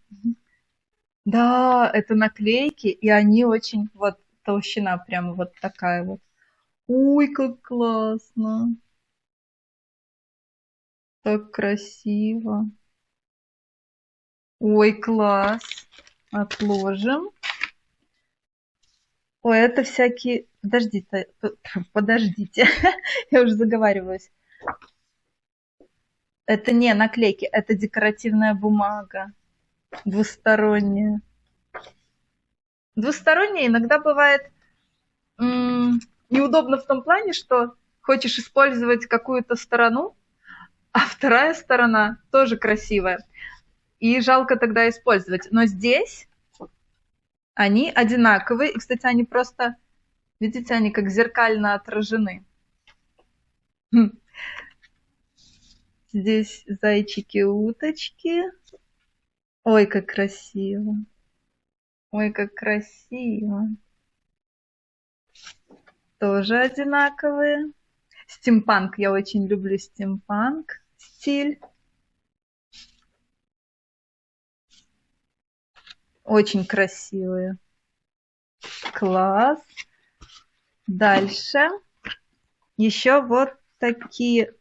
Speaker 1: Да, это наклейки, и они очень, вот толщина прямо вот такая вот. Ой, как классно. Так красиво. Ой, класс. Отложим. Ой, это всякие... Подождите, подождите. Я уже заговариваюсь. Это не наклейки, это декоративная бумага. Двусторонняя. Двусторонняя иногда бывает неудобно в том плане, что хочешь использовать какую-то сторону, а вторая сторона тоже красивая. И жалко тогда использовать. Но здесь они одинаковые. И, кстати, они просто, видите, они как зеркально отражены. Здесь зайчики-уточки. Ой, как красиво. Ой, как красиво. Тоже одинаковые. Стимпанк. Я очень люблю стимпанк стиль. Очень красивые. Класс. Дальше. Еще вот такие.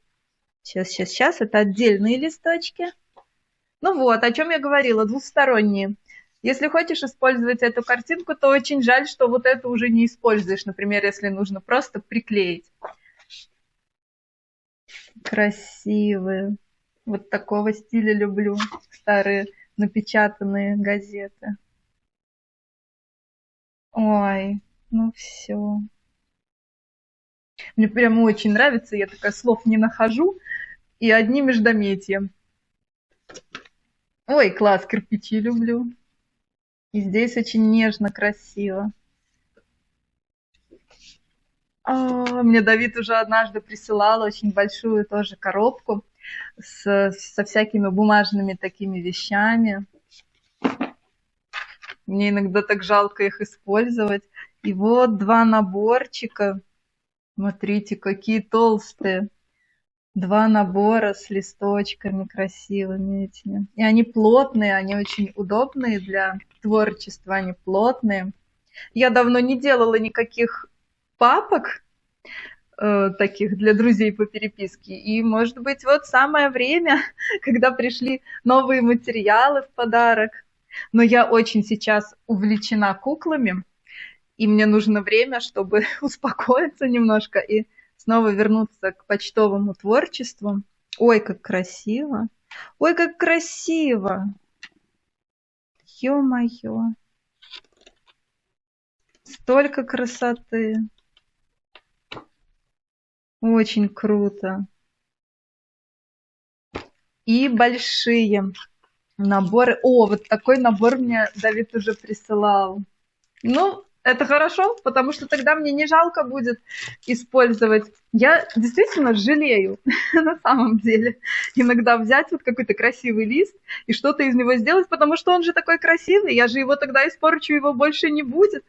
Speaker 1: Сейчас. Это отдельные листочки. Ну вот, о чем я говорила. Двусторонние. Если хочешь использовать эту картинку, то очень жаль, что вот это уже не используешь. Например, если нужно просто приклеить. Красивые. Вот такого стиля люблю. Старые напечатанные газеты. Ой, ну все. Мне прямо очень нравится. Я такая слов не нахожу. И одни междометия. Ой, класс, кирпичи люблю. И здесь очень нежно, красиво. Мне Давид уже однажды присылал очень большую тоже коробку со всякими бумажными такими вещами. Мне иногда так жалко их использовать. И вот 2 наборчика. Смотрите, какие толстые. 2 набора с листочками красивыми этими. И они плотные, они очень удобные для творчества, они плотные. Я давно не делала никаких папок таких для друзей по переписке. И, может быть, вот самое время, когда пришли новые материалы в подарок. Но я очень сейчас увлечена куклами, и мне нужно время, чтобы успокоиться немножко и снова вернуться к почтовому творчеству. Ой, как красиво! Ой, как красиво! Ё-моё! Столько красоты! Очень круто! И большие наборы. О, вот такой набор мне Давид уже присылал. Ну, это хорошо, потому что тогда мне не жалко будет использовать. Я действительно жалею, на самом деле, иногда взять вот какой-то красивый лист и что-то из него сделать, потому что он же такой красивый, я же его тогда испорчу, его больше не будет.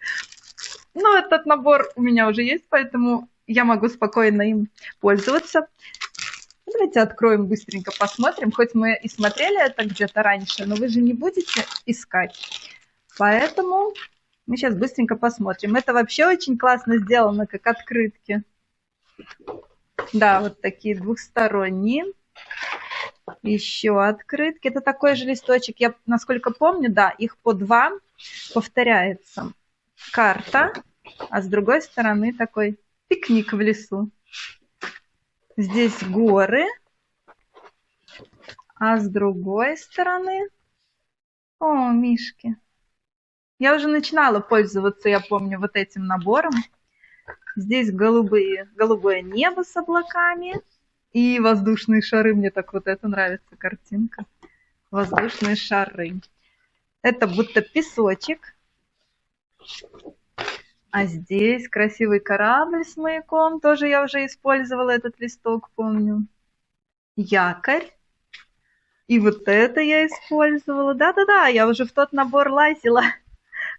Speaker 1: Но этот набор у меня уже есть, поэтому я могу спокойно им пользоваться. Давайте откроем быстренько, посмотрим. Хоть мы и смотрели это где-то раньше, но вы же не будете искать. Поэтому Мы сейчас быстренько посмотрим. Это вообще очень классно сделано, как открытки. Да, вот такие двухсторонние. Еще открытки. Это такой же листочек. Я, насколько помню, да, их по два повторяется. Карта, а с другой стороны такой пикник в лесу. Здесь горы, а с другой стороны... О, мишки. Я уже начинала пользоваться, я помню, вот этим набором. Здесь голубое небо с облаками и воздушные шары. Мне так вот это нравится картинка. Воздушные шары. Это будто песочек. А здесь красивый корабль с маяком. Тоже я уже использовала этот листок, помню. Якорь. И вот это я использовала. Да-да-да, я уже в тот набор лазила.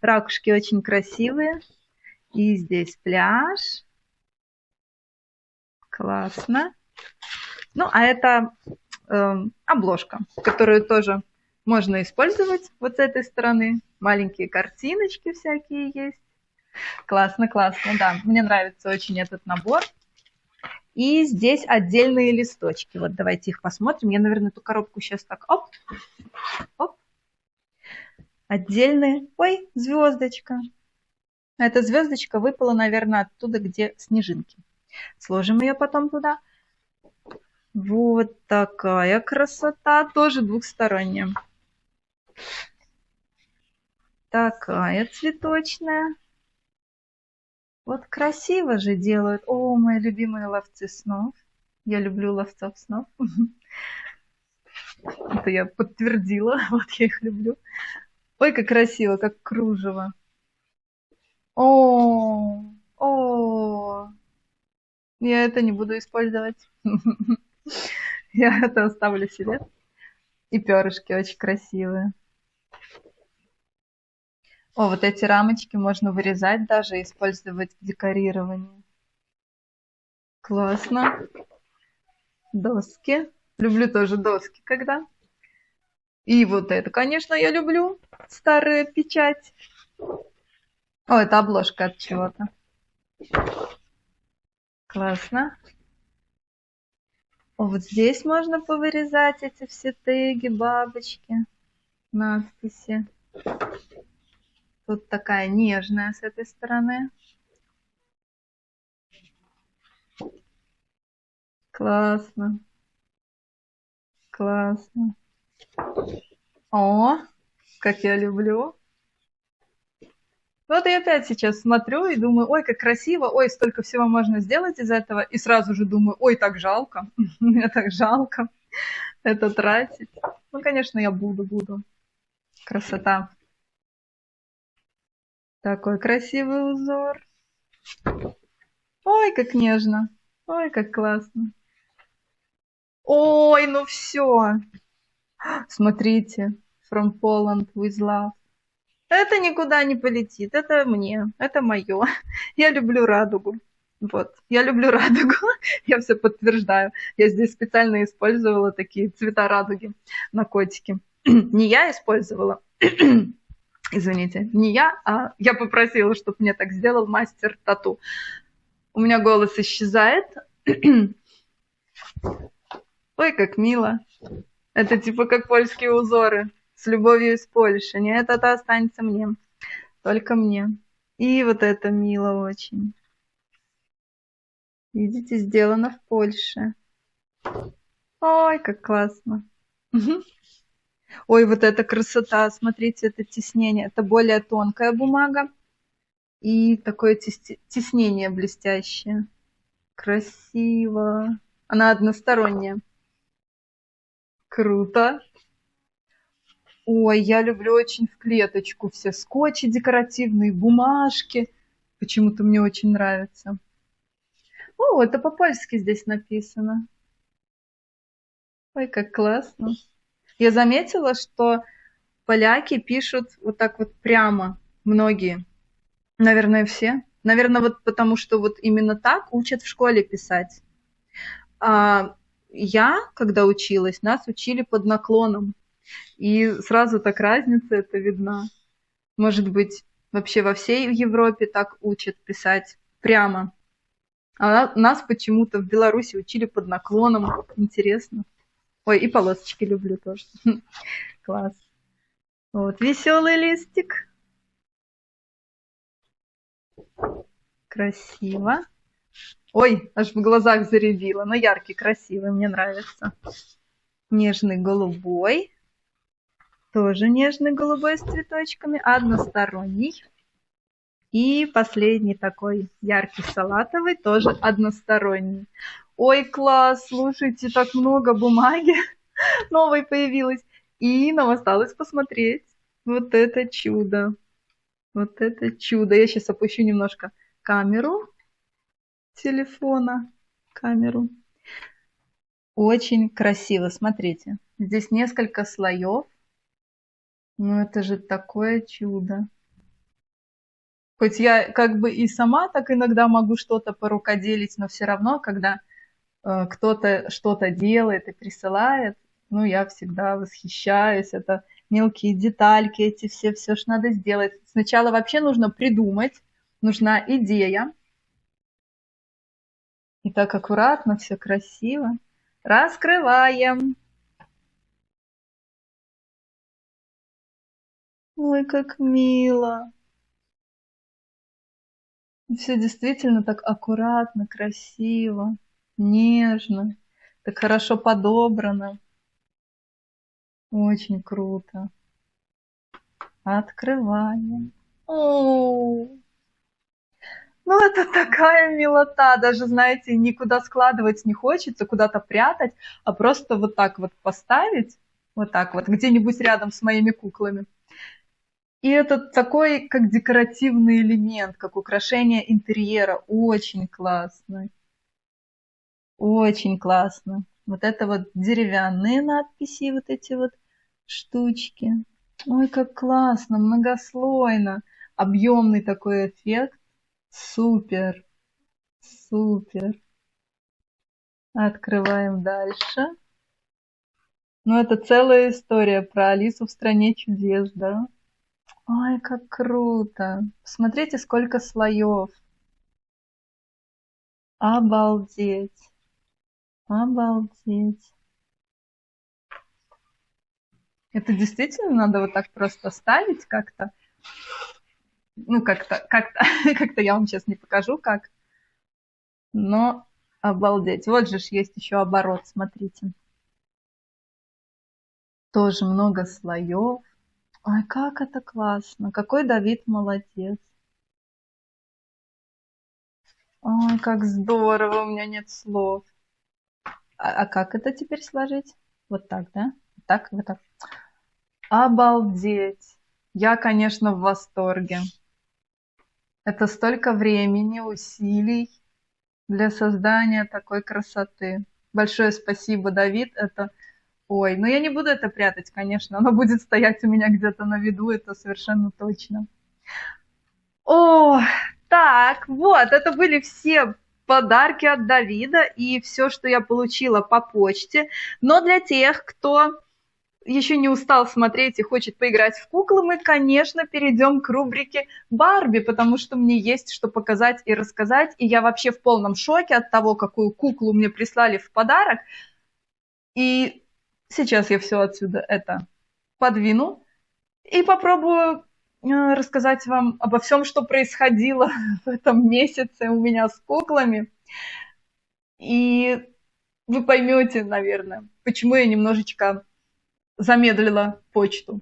Speaker 1: Ракушки очень красивые. И здесь пляж. Классно. Ну, а это обложка, которую тоже можно использовать вот с этой стороны. Маленькие картиночки всякие есть. Классно, классно, да. Мне нравится очень этот набор. И здесь отдельные листочки. Вот давайте их посмотрим. Я, наверное, эту коробку сейчас так... Оп, оп. Отдельные. Ой, звездочка. Эта звездочка выпала, наверное, оттуда, где снежинки. Сложим ее потом туда. Вот такая красота. Тоже двухсторонняя. Такая цветочная. Вот красиво же делают. О, мои любимые ловцы снов. Я люблю ловцов снов. Это я подтвердила. Вот я их люблю. Ой, как красиво, как кружево. О, я это не буду использовать. Я это оставлю себе. И перышки очень красивые. О, вот эти рамочки можно вырезать даже и использовать в декорировании. Классно. Доски. Люблю тоже доски, когда. И вот это, конечно, я люблю. Старая печать. О, это обложка от чего-то. Классно. О, вот здесь можно повырезать эти все теги, бабочки, надписи. Тут такая нежная с этой стороны. Классно. Классно. О, как я люблю. Вот я опять сейчас смотрю и думаю, ой, как красиво, ой, столько всего можно сделать из этого. И сразу же думаю, ой, так жалко. Мне так жалко это тратить. Ну, конечно, я буду. Красота. Такой красивый узор. Ой, как нежно. Ой, как классно. Ой, ну все. Смотрите. From Poland with love. Это никуда не полетит. Это мне. Это мое. Я люблю радугу. Вот. Я люблю радугу. Я все подтверждаю. Я здесь специально использовала такие цвета радуги на котике. Не я использовала. Извините, не я, а я попросила, чтобы мне так сделал мастер тату. У меня голос исчезает. Ой, как мило. Это типа как польские узоры. С любовью из Польши. Нет, это останется мне. Только мне. И вот это мило очень. Видите, сделано в Польше. Ой, как классно. Ой, вот эта красота. Смотрите, это тиснение. Это более тонкая бумага. И такое тиснение блестящее. Красиво. Она односторонняя. Круто. Ой, я люблю очень в клеточку все скотчи декоративные, бумажки. Почему-то мне очень нравится. О, это по-польски здесь написано. Ой, как классно. Я заметила, что поляки пишут вот так вот прямо. Многие. Наверное, все. Наверное, вот потому что вот именно так учат в школе писать. А я, когда училась, нас учили под наклоном. И сразу так разница это видна. Может быть, Вообще во всей Европе так учат писать прямо. А нас почему-то в Беларуси учили под наклоном. Интересно. Ой, и полосочки люблю тоже. Класс. Вот, веселый листик. Красиво. Ой, аж в глазах зарябило. Но яркий, красивый, мне нравится. Нежный голубой. Тоже нежный голубой с цветочками. Односторонний. И последний такой яркий салатовый, тоже односторонний. Ой, класс, слушайте, так много бумаги новой появилось. И нам осталось посмотреть. Вот это чудо. Вот это чудо. Я сейчас опущу немножко камеру телефона. Камеру. Очень красиво, смотрите. Здесь несколько слоев. Ну это же такое чудо. Хоть я как бы и сама так иногда могу что-то порукоделить, но все равно, когда кто-то что-то делает и присылает, ну, я всегда восхищаюсь. Это мелкие детальки эти все ж надо сделать. Сначала вообще нужно придумать, нужна идея. И так аккуратно, все красиво. Раскрываем. Ой, как мило. Все действительно так аккуратно, красиво, нежно, так хорошо подобрано. Очень круто. Открываем. О, ну это такая милота. Даже, знаете, никуда складывать не хочется, куда-то прятать, а просто вот так вот поставить, вот так вот, где-нибудь рядом с моими куклами. И это такой, как декоративный элемент, как украшение интерьера. Очень классно. Очень классно. Вот это вот деревянные надписи, вот эти вот штучки. Ой, как классно, многослойно. Объемный такой эффект. Супер, супер. Открываем дальше. Ну, это целая история про Алису в стране чудес, да? Ой, как круто. Посмотрите, сколько слоев. Обалдеть. Обалдеть. Это действительно надо вот так просто ставить как-то? Ну, как-то я вам сейчас не покажу, как. Но обалдеть. Вот же ж есть еще оборот, смотрите. Тоже много слоев. Ой, как это классно. Какой Давид молодец. Ой, как здорово, у меня нет слов. А как это теперь сложить? Вот так, да? Вот так, вот так. Обалдеть. Я, конечно, в восторге. Это столько времени, усилий для создания такой красоты. Большое спасибо, Давид. Это... Ой, но я не буду это прятать, конечно. Оно будет стоять у меня где-то на виду, это совершенно точно. О, так, вот, это были все подарки от Давида и все, что я получила по почте. Но для тех, кто еще не устал смотреть и хочет поиграть в куклы, мы, конечно, перейдем к рубрике Барби, потому что мне есть что показать и рассказать. И я вообще в полном шоке от того, какую куклу мне прислали в подарок. И сейчас я все отсюда это подвину и попробую рассказать вам обо всем, что происходило в этом месяце у меня с куклами. И вы поймете, наверное, почему я немножечко замедлила почту.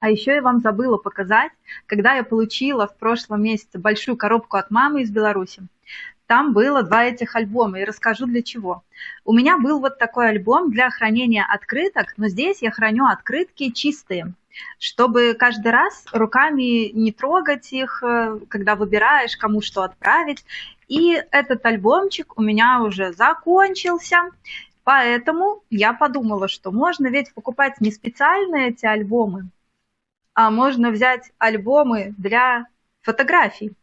Speaker 1: А еще я вам забыла показать, когда я получила в прошлом месяце большую коробку от мамы из Беларуси. Там было 2 этих альбома, и расскажу для чего. У меня был вот такой альбом для хранения открыток, но здесь я храню открытки чистые, чтобы каждый раз руками не трогать их, когда выбираешь, кому что отправить. И этот альбомчик у меня уже закончился, поэтому я подумала, что можно ведь покупать не специальные эти альбомы, а можно взять альбомы для фотографий.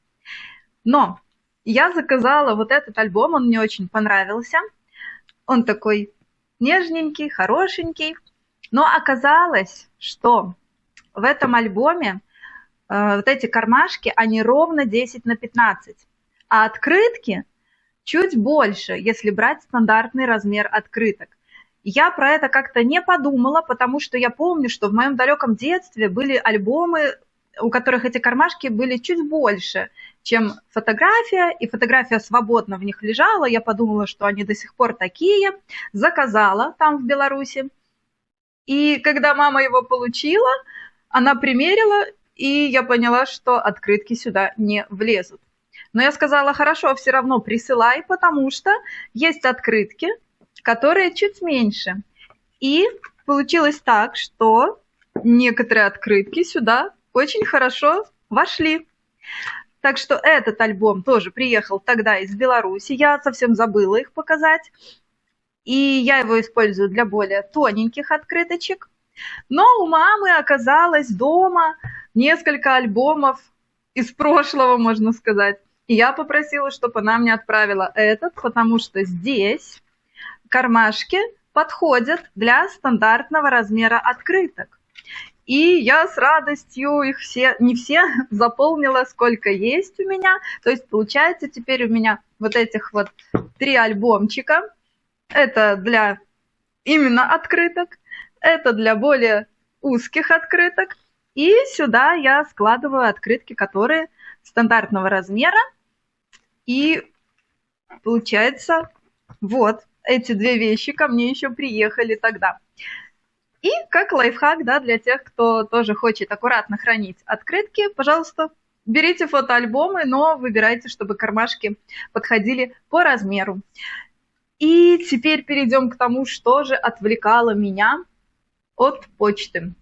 Speaker 1: Но я заказала вот этот альбом, он мне очень понравился. Он такой нежненький, хорошенький. Но оказалось, что в этом альбоме Вот эти кармашки, они ровно 10 на 15, а открытки чуть больше, если брать стандартный размер открыток. Я про это как-то не подумала, потому что я помню, что в моем далеком детстве были альбомы, у которых эти кармашки были чуть больше, чем фотография, и фотография свободно в них лежала. Я подумала, что они до сих пор такие, заказала там в Беларуси. И когда мама его получила, она примерила, и я поняла, что открытки сюда не влезут. Но я сказала, хорошо, все равно присылай, потому что есть открытки, которые чуть меньше. И получилось так, что некоторые открытки сюда очень хорошо вошли. Так что этот альбом тоже приехал тогда из Беларуси. Я совсем забыла их показать. И я его использую для более тоненьких открыточек. Но у мамы оказалось дома несколько альбомов из прошлого, можно сказать. И я попросила, чтобы она мне отправила этот, потому что здесь кармашки подходят для стандартного размера открыток. И я с радостью их все, не все, заполнила, сколько есть у меня. То есть получается теперь у меня вот этих вот 3 альбомчика. Это для именно открыток, это для более узких открыток. И сюда я складываю открытки, которые стандартного размера. И получается, вот, эти 2 вещи ко мне еще приехали тогда. И как лайфхак, да, для тех, кто тоже хочет аккуратно хранить открытки, пожалуйста, берите фотоальбомы, но выбирайте, чтобы кармашки подходили по размеру. И теперь перейдем к тому, что же отвлекало меня от почты.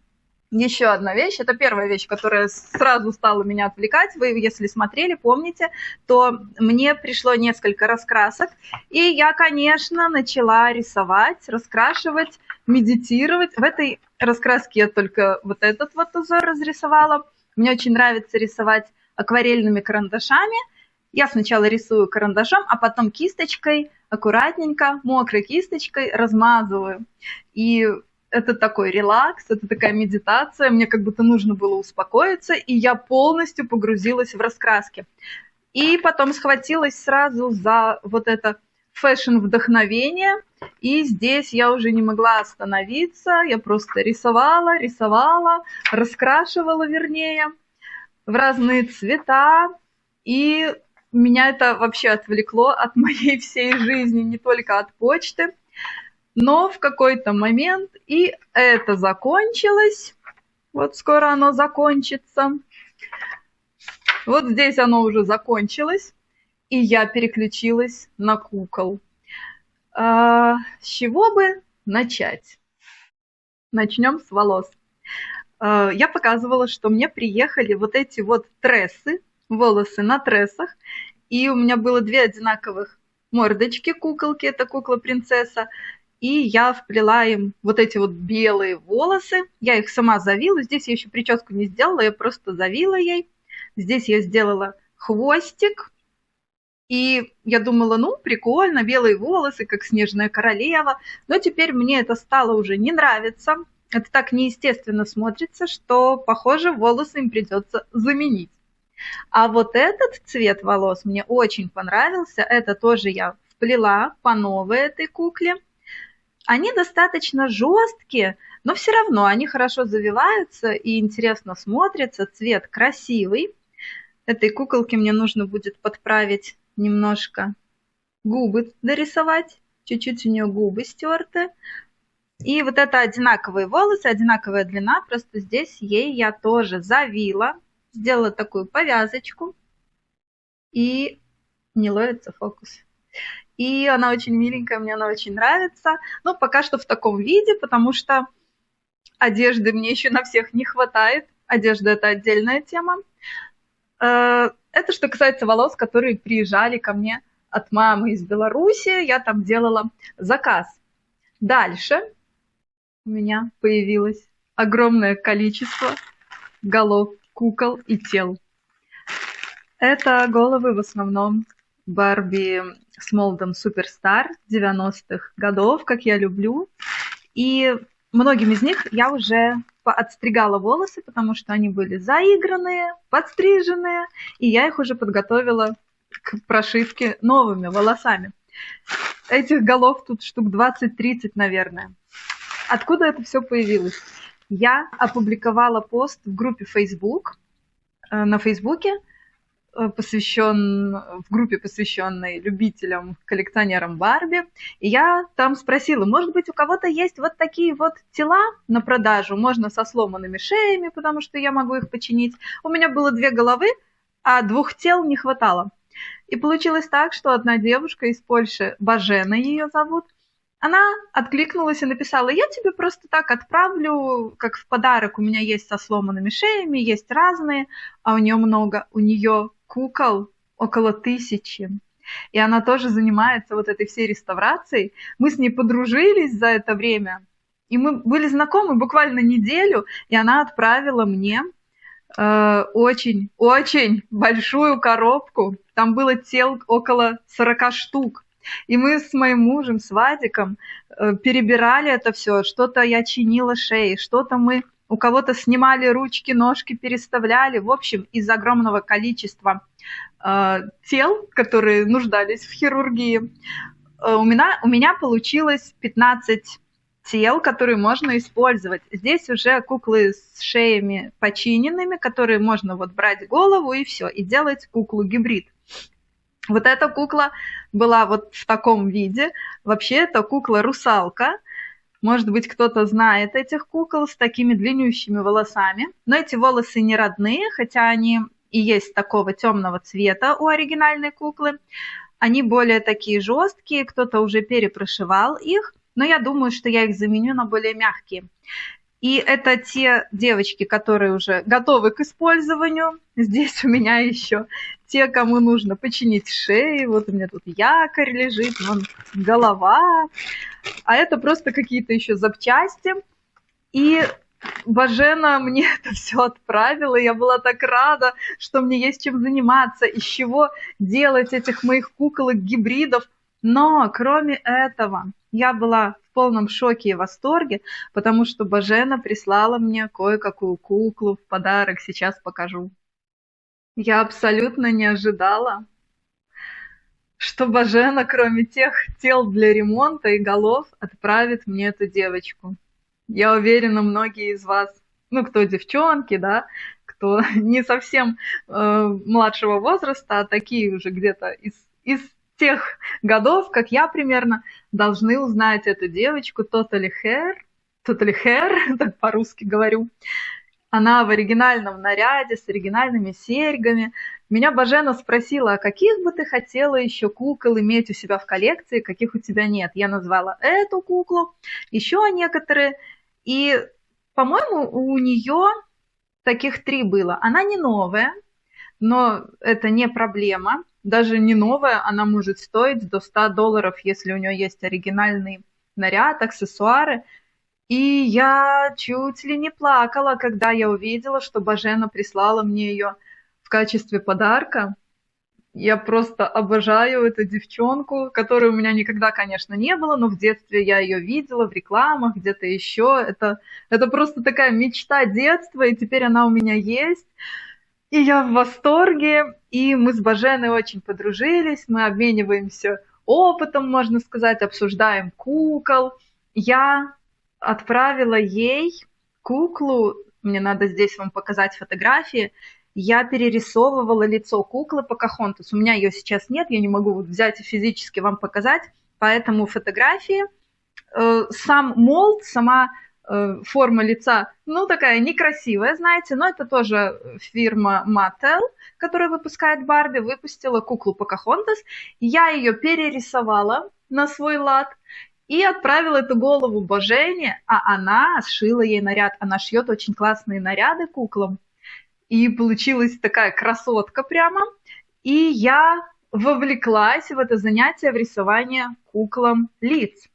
Speaker 1: Еще одна вещь, это первая вещь, которая сразу стала меня отвлекать. Вы, если смотрели, помните, то мне пришло несколько раскрасок. И я, конечно, начала рисовать, раскрашивать, медитировать. В этой раскраске я только вот этот вот узор разрисовала. Мне очень нравится рисовать акварельными карандашами. Я сначала рисую карандашом, а потом кисточкой, аккуратненько, мокрой кисточкой размазываю. И это такой релакс, это такая медитация. Мне как будто нужно было успокоиться, и я полностью погрузилась в раскраски. И потом схватилась сразу за вот это фэшн-вдохновение. И здесь я уже не могла остановиться. Я просто рисовала, раскрашивала, вернее, в разные цвета. И меня это вообще отвлекло от моей всей жизни, не только от почты. Но в какой-то момент и это закончилось. Вот скоро оно закончится. Вот здесь оно уже закончилось. И я переключилась на кукол. С чего бы начать? Начнем с волос. Я показывала, что мне приехали вот эти вот трессы, волосы на трессах. И у меня было 2 одинаковых мордочки куколки. Это кукла-принцесса. И я вплела им вот эти вот белые волосы. Я их сама завила. Здесь я еще прическу не сделала, я просто завила ей. Здесь я сделала хвостик. И я думала, ну, прикольно, белые волосы, как снежная королева. Но теперь мне это стало уже не нравиться. Это так неестественно смотрится, что, похоже, волосы им придется заменить. А вот этот цвет волос мне очень понравился. Это тоже я вплела по новой этой кукле. Они достаточно жесткие, но все равно они хорошо завиваются и интересно смотрятся. Цвет красивый. Этой куколке мне нужно будет подправить немножко губы, дорисовать. Чуть-чуть у нее губы стерты. И вот это одинаковые волосы, одинаковая длина. Просто здесь ей я тоже завила. Сделала такую повязочку. И не ловится фокус. И она очень миленькая, мне она очень нравится. Но пока что в таком виде, потому что одежды мне еще на всех не хватает. Одежда – это отдельная тема. Это что касается волос, которые приезжали ко мне от мамы из Беларуси. Я там делала заказ. Дальше у меня появилось огромное количество голов, кукол и тел. Это головы в основном Барби с молдом Суперстар 90-х годов, как я люблю. И многим из них я уже отстригала волосы, потому что они были заигранные, подстриженные, и я их уже подготовила к прошивке новыми волосами. Этих голов тут штук 20-30, наверное. Откуда это все появилось? Я опубликовала пост в группе Facebook, на Фейсбуке, в группе, посвященной любителям, коллекционерам Барби. И я там спросила, может быть, у кого-то есть вот такие вот тела на продажу, можно со сломанными шеями, потому что я могу их починить. У меня было 2 головы, а 2 тел не хватало. И получилось так, что одна девушка из Польши, Бажена ее зовут, она откликнулась и написала, я тебе просто так отправлю, как в подарок, у меня есть со сломанными шеями, есть разные, а у нее много, у нее кукол около 1000. И она тоже занимается вот этой всей реставрацией. Мы с ней подружились за это время, и мы были знакомы буквально неделю, и она отправила мне очень большую коробку. Там было тел около 40 штук. И мы с моим мужем, с Вадиком, перебирали это все. Что-то я чинила шеи, что-то мы у кого-то снимали ручки, ножки, переставляли. В общем, из огромного количества тел, которые нуждались в хирургии, у меня получилось 15 тел, которые можно использовать. Здесь уже куклы с шеями починенными, которые можно вот брать голову и все, и делать куклу-гибрид. Вот эта кукла была вот в таком виде. Вообще это кукла-русалка. Может быть, кто-то знает этих кукол с такими длиннющими волосами. Но эти волосы не родные, хотя они и есть такого темного цвета у оригинальной куклы. Они более такие жесткие, кто-то уже перепрошивал их, но я думаю, что я их заменю на более мягкие. И это те девочки, которые уже готовы к использованию. Здесь у меня еще те, кому нужно починить шеи. Вот у меня тут якорь лежит, вон голова. А это просто какие-то еще запчасти. И Бажена мне это все отправила. Я была так рада, что мне есть чем заниматься, из чего делать этих моих куколок-гибридов. Но кроме этого, я была в полном шоке и восторге, потому что Бажена прислала мне кое-какую куклу в подарок. Сейчас покажу. Я абсолютно не ожидала, что Бажена, кроме тех тел для ремонта и голов, отправит мне эту девочку. Я уверена, многие из вас, ну, кто девчонки, да, кто не совсем младшего возраста, а такие уже где-то из тех годов, как я примерно, должны узнать эту девочку Totally Hair, так по-русски говорю. Она в оригинальном наряде, с оригинальными серьгами. Меня Бажена спросила, а каких бы ты хотела еще кукол иметь у себя в коллекции, каких у тебя нет. Я назвала эту куклу, еще некоторые. И, по-моему, у нее таких 3 было. Она не новая, но это не проблема. Даже не новая, она может стоить до $100, если у нее есть оригинальный наряд, аксессуары. И я чуть ли не плакала, когда я увидела, что Бажена прислала мне ее в качестве подарка. Я просто обожаю эту девчонку, которой у меня никогда, конечно, не было, но в детстве я ее видела в рекламах, где-то еще. Это просто такая мечта детства, и теперь она у меня есть. И я в восторге, и мы с Баженой очень подружились, мы обмениваемся опытом, можно сказать, обсуждаем кукол. Я отправила ей куклу, мне надо здесь вам показать фотографии, я перерисовывала лицо куклы Покахонтас. У меня ее сейчас нет, я не могу вот взять и физически вам показать, поэтому фотографии, сам молд, сама форма лица, ну, такая некрасивая, знаете, но это тоже фирма Mattel, которая выпускает Барби, выпустила куклу Покахонтас. Я ее перерисовала на свой лад и отправила эту голову Бажене, а она сшила ей наряд. Она шьет очень классные наряды куклам. И получилась такая красотка прямо. И я вовлеклась в это занятие в рисование куклам лиц.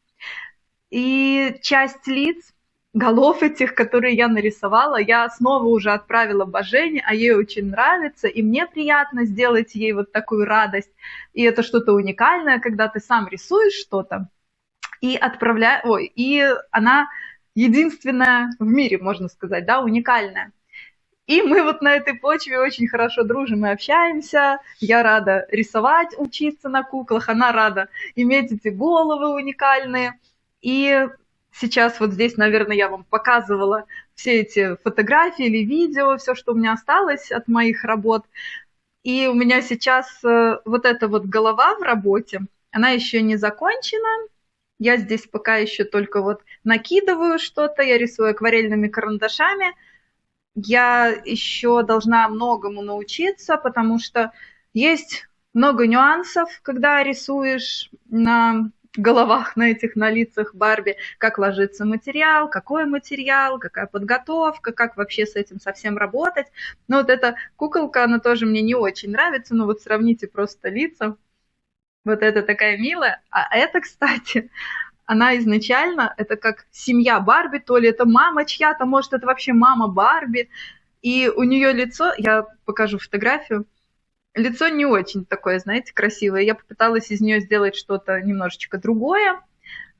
Speaker 1: И часть лиц, голов этих, которые я нарисовала, я снова уже отправила Бажене, а ей очень нравится, и мне приятно сделать ей вот такую радость. И это что-то уникальное, когда ты сам рисуешь что-то, и и она единственная в мире, можно сказать, да, уникальная. И мы вот на этой почве очень хорошо дружим и общаемся. Я рада рисовать, учиться на куклах, она рада иметь эти головы уникальные. И сейчас вот здесь, наверное, я вам показывала все эти фотографии или видео, все, что у меня осталось от моих работ. И у меня сейчас вот эта вот голова в работе, она еще не закончена. Я здесь пока еще только вот накидываю что-то, я рисую акварельными карандашами. Я еще должна многому научиться, потому что есть много нюансов, когда рисуешь на головах, на этих, на лицах Барби, как ложится материал, какая подготовка, как вообще с этим совсем работать. Но вот эта куколка, она тоже мне не очень нравится, но вот сравните просто лица. Вот это такая милая. А это, кстати, она изначально, это как семья Барби, то ли это мама чья-то, может, это вообще мама Барби. И у нее лицо, я покажу фотографию, лицо не очень такое, знаете, красивое. Я попыталась из нее сделать что-то немножечко другое.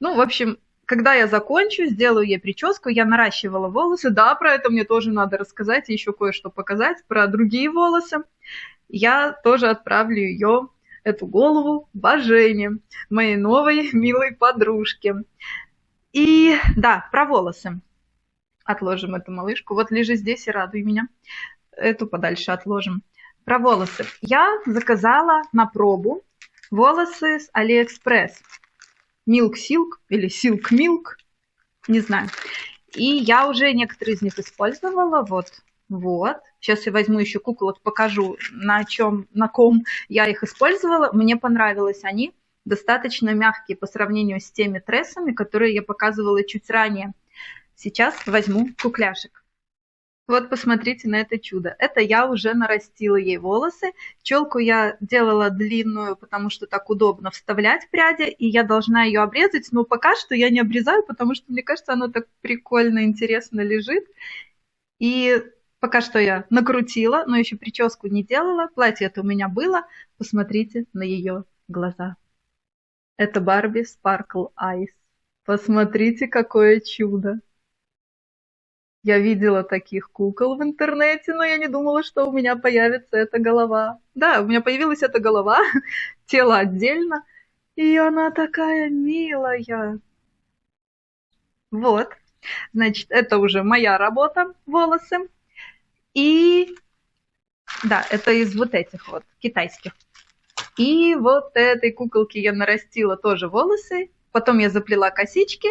Speaker 1: Ну, в общем, когда я закончу, сделаю ей прическу, я наращивала волосы. Да, про это мне тоже надо рассказать и еще кое-что показать, про другие волосы. Я тоже отправлю ее, эту голову, Божене, моей новой милой подружке. И да, про волосы. Отложим эту малышку. Вот лежи здесь и радуй меня. Эту подальше отложим. Про волосы. Я заказала на пробу волосы с Алиэкспресс. Milk Silk или Silk Milk, не знаю. И я уже некоторые из них использовала. Вот. Сейчас я возьму еще куколок, покажу, на ком я их использовала. Мне понравилось они. Достаточно мягкие по сравнению с теми трессами, которые я показывала чуть ранее. Сейчас возьму кукляшек. Вот посмотрите на это чудо. Это я уже нарастила ей волосы. Челку я делала длинную, потому что так удобно вставлять пряди, и я должна ее обрезать, но пока что я не обрезаю, потому что, мне кажется, оно так прикольно, интересно лежит. И пока что я накрутила, но еще прическу не делала. Платье это у меня было. Посмотрите на ее глаза. Это Барби Sparkle Eyes. Посмотрите, какое чудо. Я видела таких кукол в интернете, но я не думала, что у меня появится эта голова. Да, у меня появилась эта голова, тело отдельно, и она такая милая. Вот, значит, это уже моя работа, волосы. И да, это из вот этих вот китайских. И вот этой куколке я нарастила тоже волосы. Потом я заплела косички.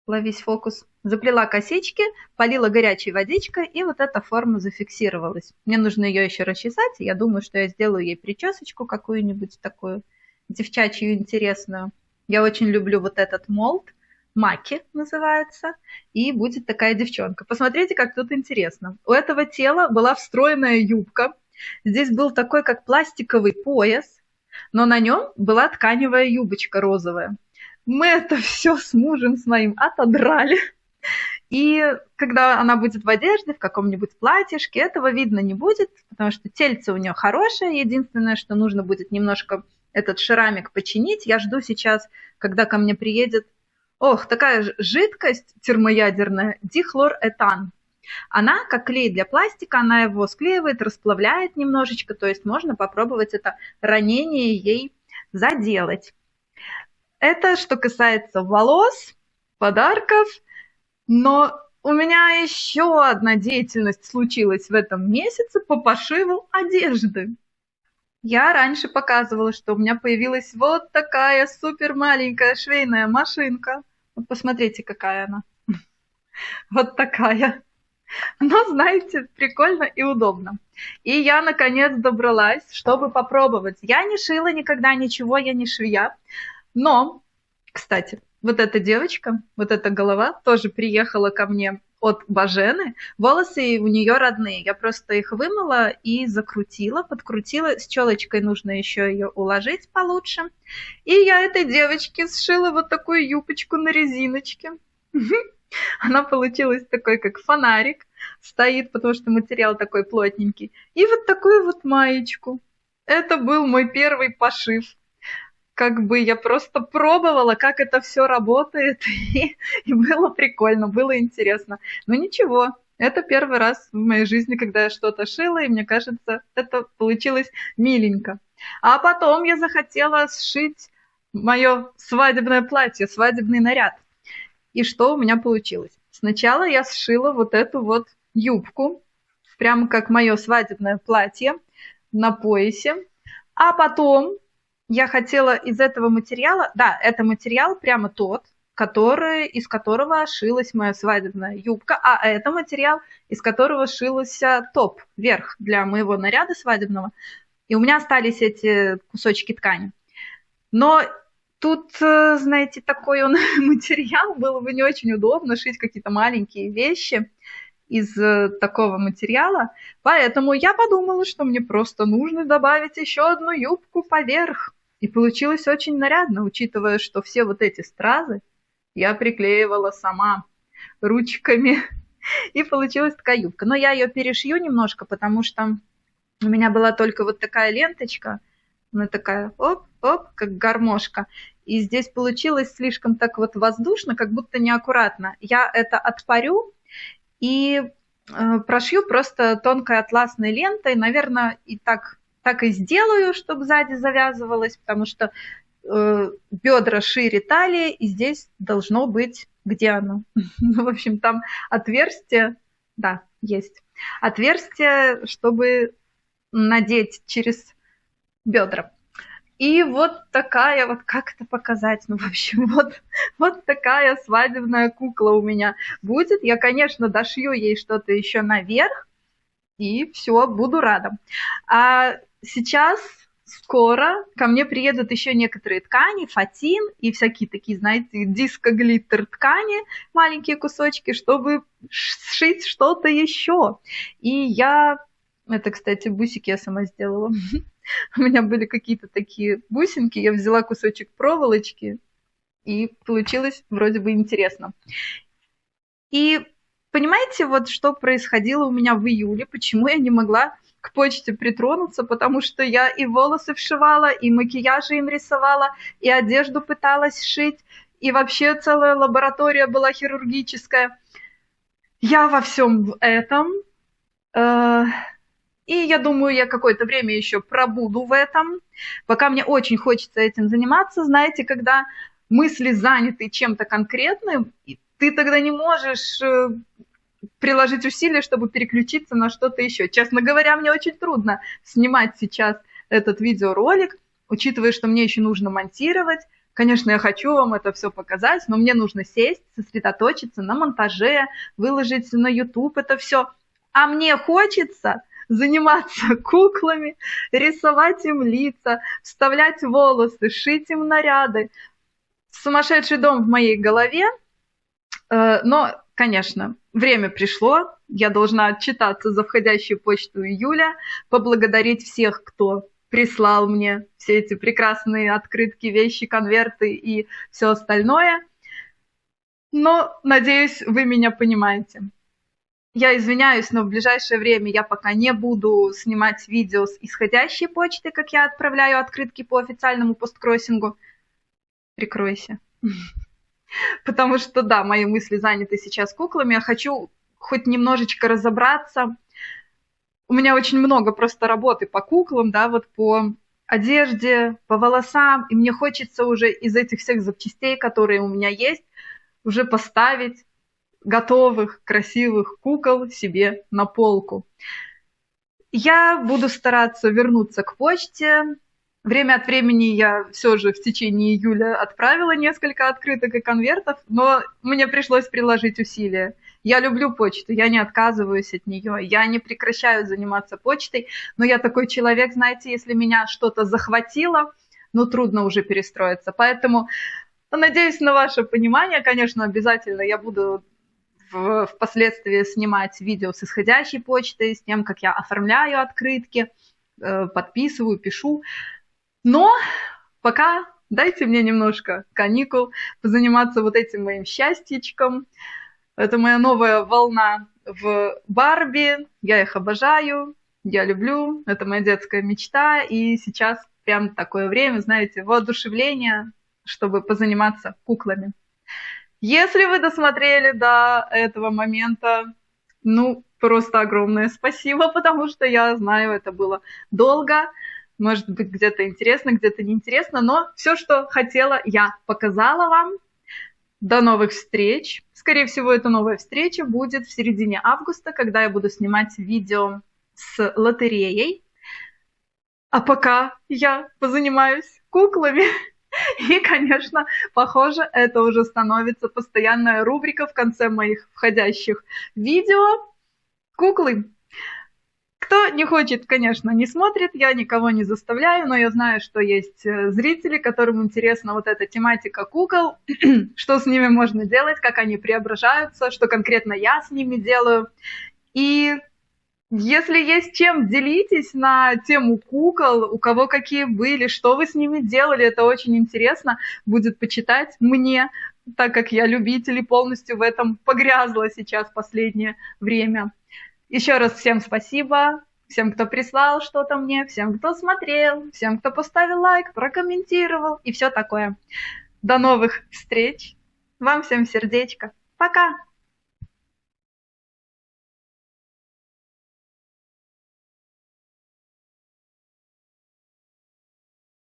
Speaker 1: Ловись фокус. Заплела косички, полила горячей водичкой, и вот эта форма зафиксировалась. Мне нужно ее еще расчесать, и я думаю, что я сделаю ей причесочку какую-нибудь такую девчачью интересную. Я очень люблю вот этот молд. Маки называется, и будет такая девчонка. Посмотрите, как тут интересно. У этого тела была встроенная юбка. Здесь был такой, как пластиковый пояс, но на нем была тканевая юбочка розовая. Мы это все с мужем с моим отодрали. И когда она будет в одежде, в каком-нибудь платьишке, этого видно не будет, потому что тельце у нее хорошее. Единственное, что нужно будет немножко этот шрамик починить. Я жду сейчас, когда ко мне приедет, такая жидкость термоядерная, дихлоретан. Она, как клей для пластика, она его склеивает, расплавляет немножечко, то есть можно попробовать это ранение ей заделать. Это что касается волос, подарков, но у меня еще одна деятельность случилась в этом месяце по пошиву одежды. Я раньше показывала, что у меня появилась вот такая супер маленькая швейная машинка. Вот посмотрите, какая она. Вот такая. Но, знаете, прикольно и удобно. И я, наконец, добралась, чтобы попробовать. Я не шила никогда ничего, я не швея. Но, кстати, вот эта девочка, вот эта голова тоже приехала ко мне от Божены. Волосы у нее родные. Я просто их вымыла и закрутила, подкрутила. С челочкой нужно еще ее уложить получше. И я этой девочке сшила вот такую юбочку на резиночке. Она получилась такой, как фонарик. Стоит, потому что материал такой плотненький. И вот такую вот маечку. Это был мой первый пошив. как бы я просто пробовала, как это все работает, и было прикольно, было интересно. Но ничего, это первый раз в моей жизни, когда я что-то шила, и мне кажется, это получилось миленько. А потом я захотела сшить мое свадебное платье, свадебный наряд. И что у меня получилось? Сначала я сшила вот эту вот юбку, прямо как мое свадебное платье на поясе. А потом я хотела из этого материала, да, это материал прямо тот, из которого шилась моя свадебная юбка, а это материал, из которого шился топ, верх для моего наряда свадебного. И у меня остались эти кусочки ткани. Но тут, знаете, такой он материал, было бы не очень удобно шить какие-то маленькие вещи из такого материала, поэтому я подумала, что мне просто нужно добавить еще одну юбку поверх. И получилось очень нарядно, учитывая, что все вот эти стразы я приклеивала сама ручками, и получилась такая юбка. Но я ее перешью немножко, потому что у меня была только вот такая ленточка, она такая оп-оп, как гармошка. И здесь получилось слишком так вот воздушно, как будто неаккуратно. Я это отпарю и прошью просто тонкой атласной лентой. Наверное, и так и сделаю, чтобы сзади завязывалось, потому что бедра шире талии, и здесь должно быть, где оно? Ну, в общем, там отверстие, да, есть. Отверстие, чтобы надеть через бедра. И вот такая вот, как это показать? Ну, в общем, вот такая свадебная кукла у меня будет. Я, конечно, дошью ей что-то еще наверх, и все, буду рада. А сейчас скоро ко мне приедут еще некоторые ткани, фатин и всякие такие, знаете, диско-глиттер ткани, маленькие кусочки, чтобы сшить что-то еще. И это, кстати, бусики я сама сделала. У меня были какие-то такие бусинки, я взяла кусочек проволочки, и получилось вроде бы интересно. И понимаете, вот что происходило у меня в июле, почему я не могла к почте притронуться, потому что я и волосы вшивала, и макияжи им рисовала, и одежду пыталась шить, и вообще целая лаборатория была хирургическая. Я во всем этом... И я думаю, я какое-то время еще пробуду в этом, пока мне очень хочется этим заниматься. Знаете, когда мысли заняты чем-то конкретным, ты тогда не можешь приложить усилия, чтобы переключиться на что-то еще. Честно говоря, мне очень трудно снимать сейчас этот видеоролик, учитывая, что мне еще нужно монтировать. Конечно, я хочу вам это все показать, но мне нужно сесть, сосредоточиться на монтаже, выложить на YouTube это все. А мне хочется заниматься куклами, рисовать им лица, вставлять волосы, шить им наряды. Сумасшедший дом в моей голове, но, конечно, время пришло, я должна отчитаться за входящую почту июля, поблагодарить всех, кто прислал мне все эти прекрасные открытки, вещи, конверты и все остальное. Но, надеюсь, вы меня понимаете. Я извиняюсь, но в ближайшее время я пока не буду снимать видео с исходящей почты, как я отправляю открытки по официальному посткроссингу. Прикройся. Потому что, да, мои мысли заняты сейчас куклами. Я хочу хоть немножечко разобраться. У меня очень много просто работы по куклам, да, вот по одежде, по волосам. И мне хочется уже из этих всех запчастей, которые у меня есть, уже поставить готовых, красивых кукол себе на полку. Я буду стараться вернуться к почте. Время от времени я все же в течение июля отправила несколько открыток и конвертов, но мне пришлось приложить усилия. Я люблю почту, я не отказываюсь от нее, я не прекращаю заниматься почтой, но я такой человек, знаете, если меня что-то захватило, ну трудно уже перестроиться. Поэтому надеюсь на ваше понимание, конечно, обязательно я буду впоследствии снимать видео с исходящей почтой, с тем, как я оформляю открытки, подписываю, пишу. Но пока дайте мне немножко каникул, позаниматься вот этим моим счастьечком. Это моя новая волна в Барби. Я их обожаю, я люблю. Это моя детская мечта. И сейчас прям такое время, знаете, воодушевление, чтобы позаниматься куклами. Если вы досмотрели до этого момента, ну, просто огромное спасибо, потому что я знаю, это было долго, может быть, где-то интересно, где-то неинтересно, но все, что хотела, я показала вам. До новых встреч. Скорее всего, эта новая встреча будет в середине августа, когда я буду снимать видео с лотереей. А пока я позанимаюсь куклами. И, конечно, похоже, это уже становится постоянная рубрика в конце моих входящих видео. Куклы. Кто не хочет, конечно, не смотрит, я никого не заставляю, но я знаю, что есть зрители, которым интересна вот эта тематика кукол, что с ними можно делать, как они преображаются, что конкретно я с ними делаю. И если есть чем, делитесь на тему кукол, у кого какие были, что вы с ними делали, это очень интересно будет почитать мне, так как я любитель и полностью в этом погрязла сейчас в последнее время. Еще раз всем спасибо, всем, кто прислал что-то мне, всем, кто смотрел, всем, кто поставил лайк, прокомментировал и все такое. До новых встреч. Вам всем сердечко. Пока!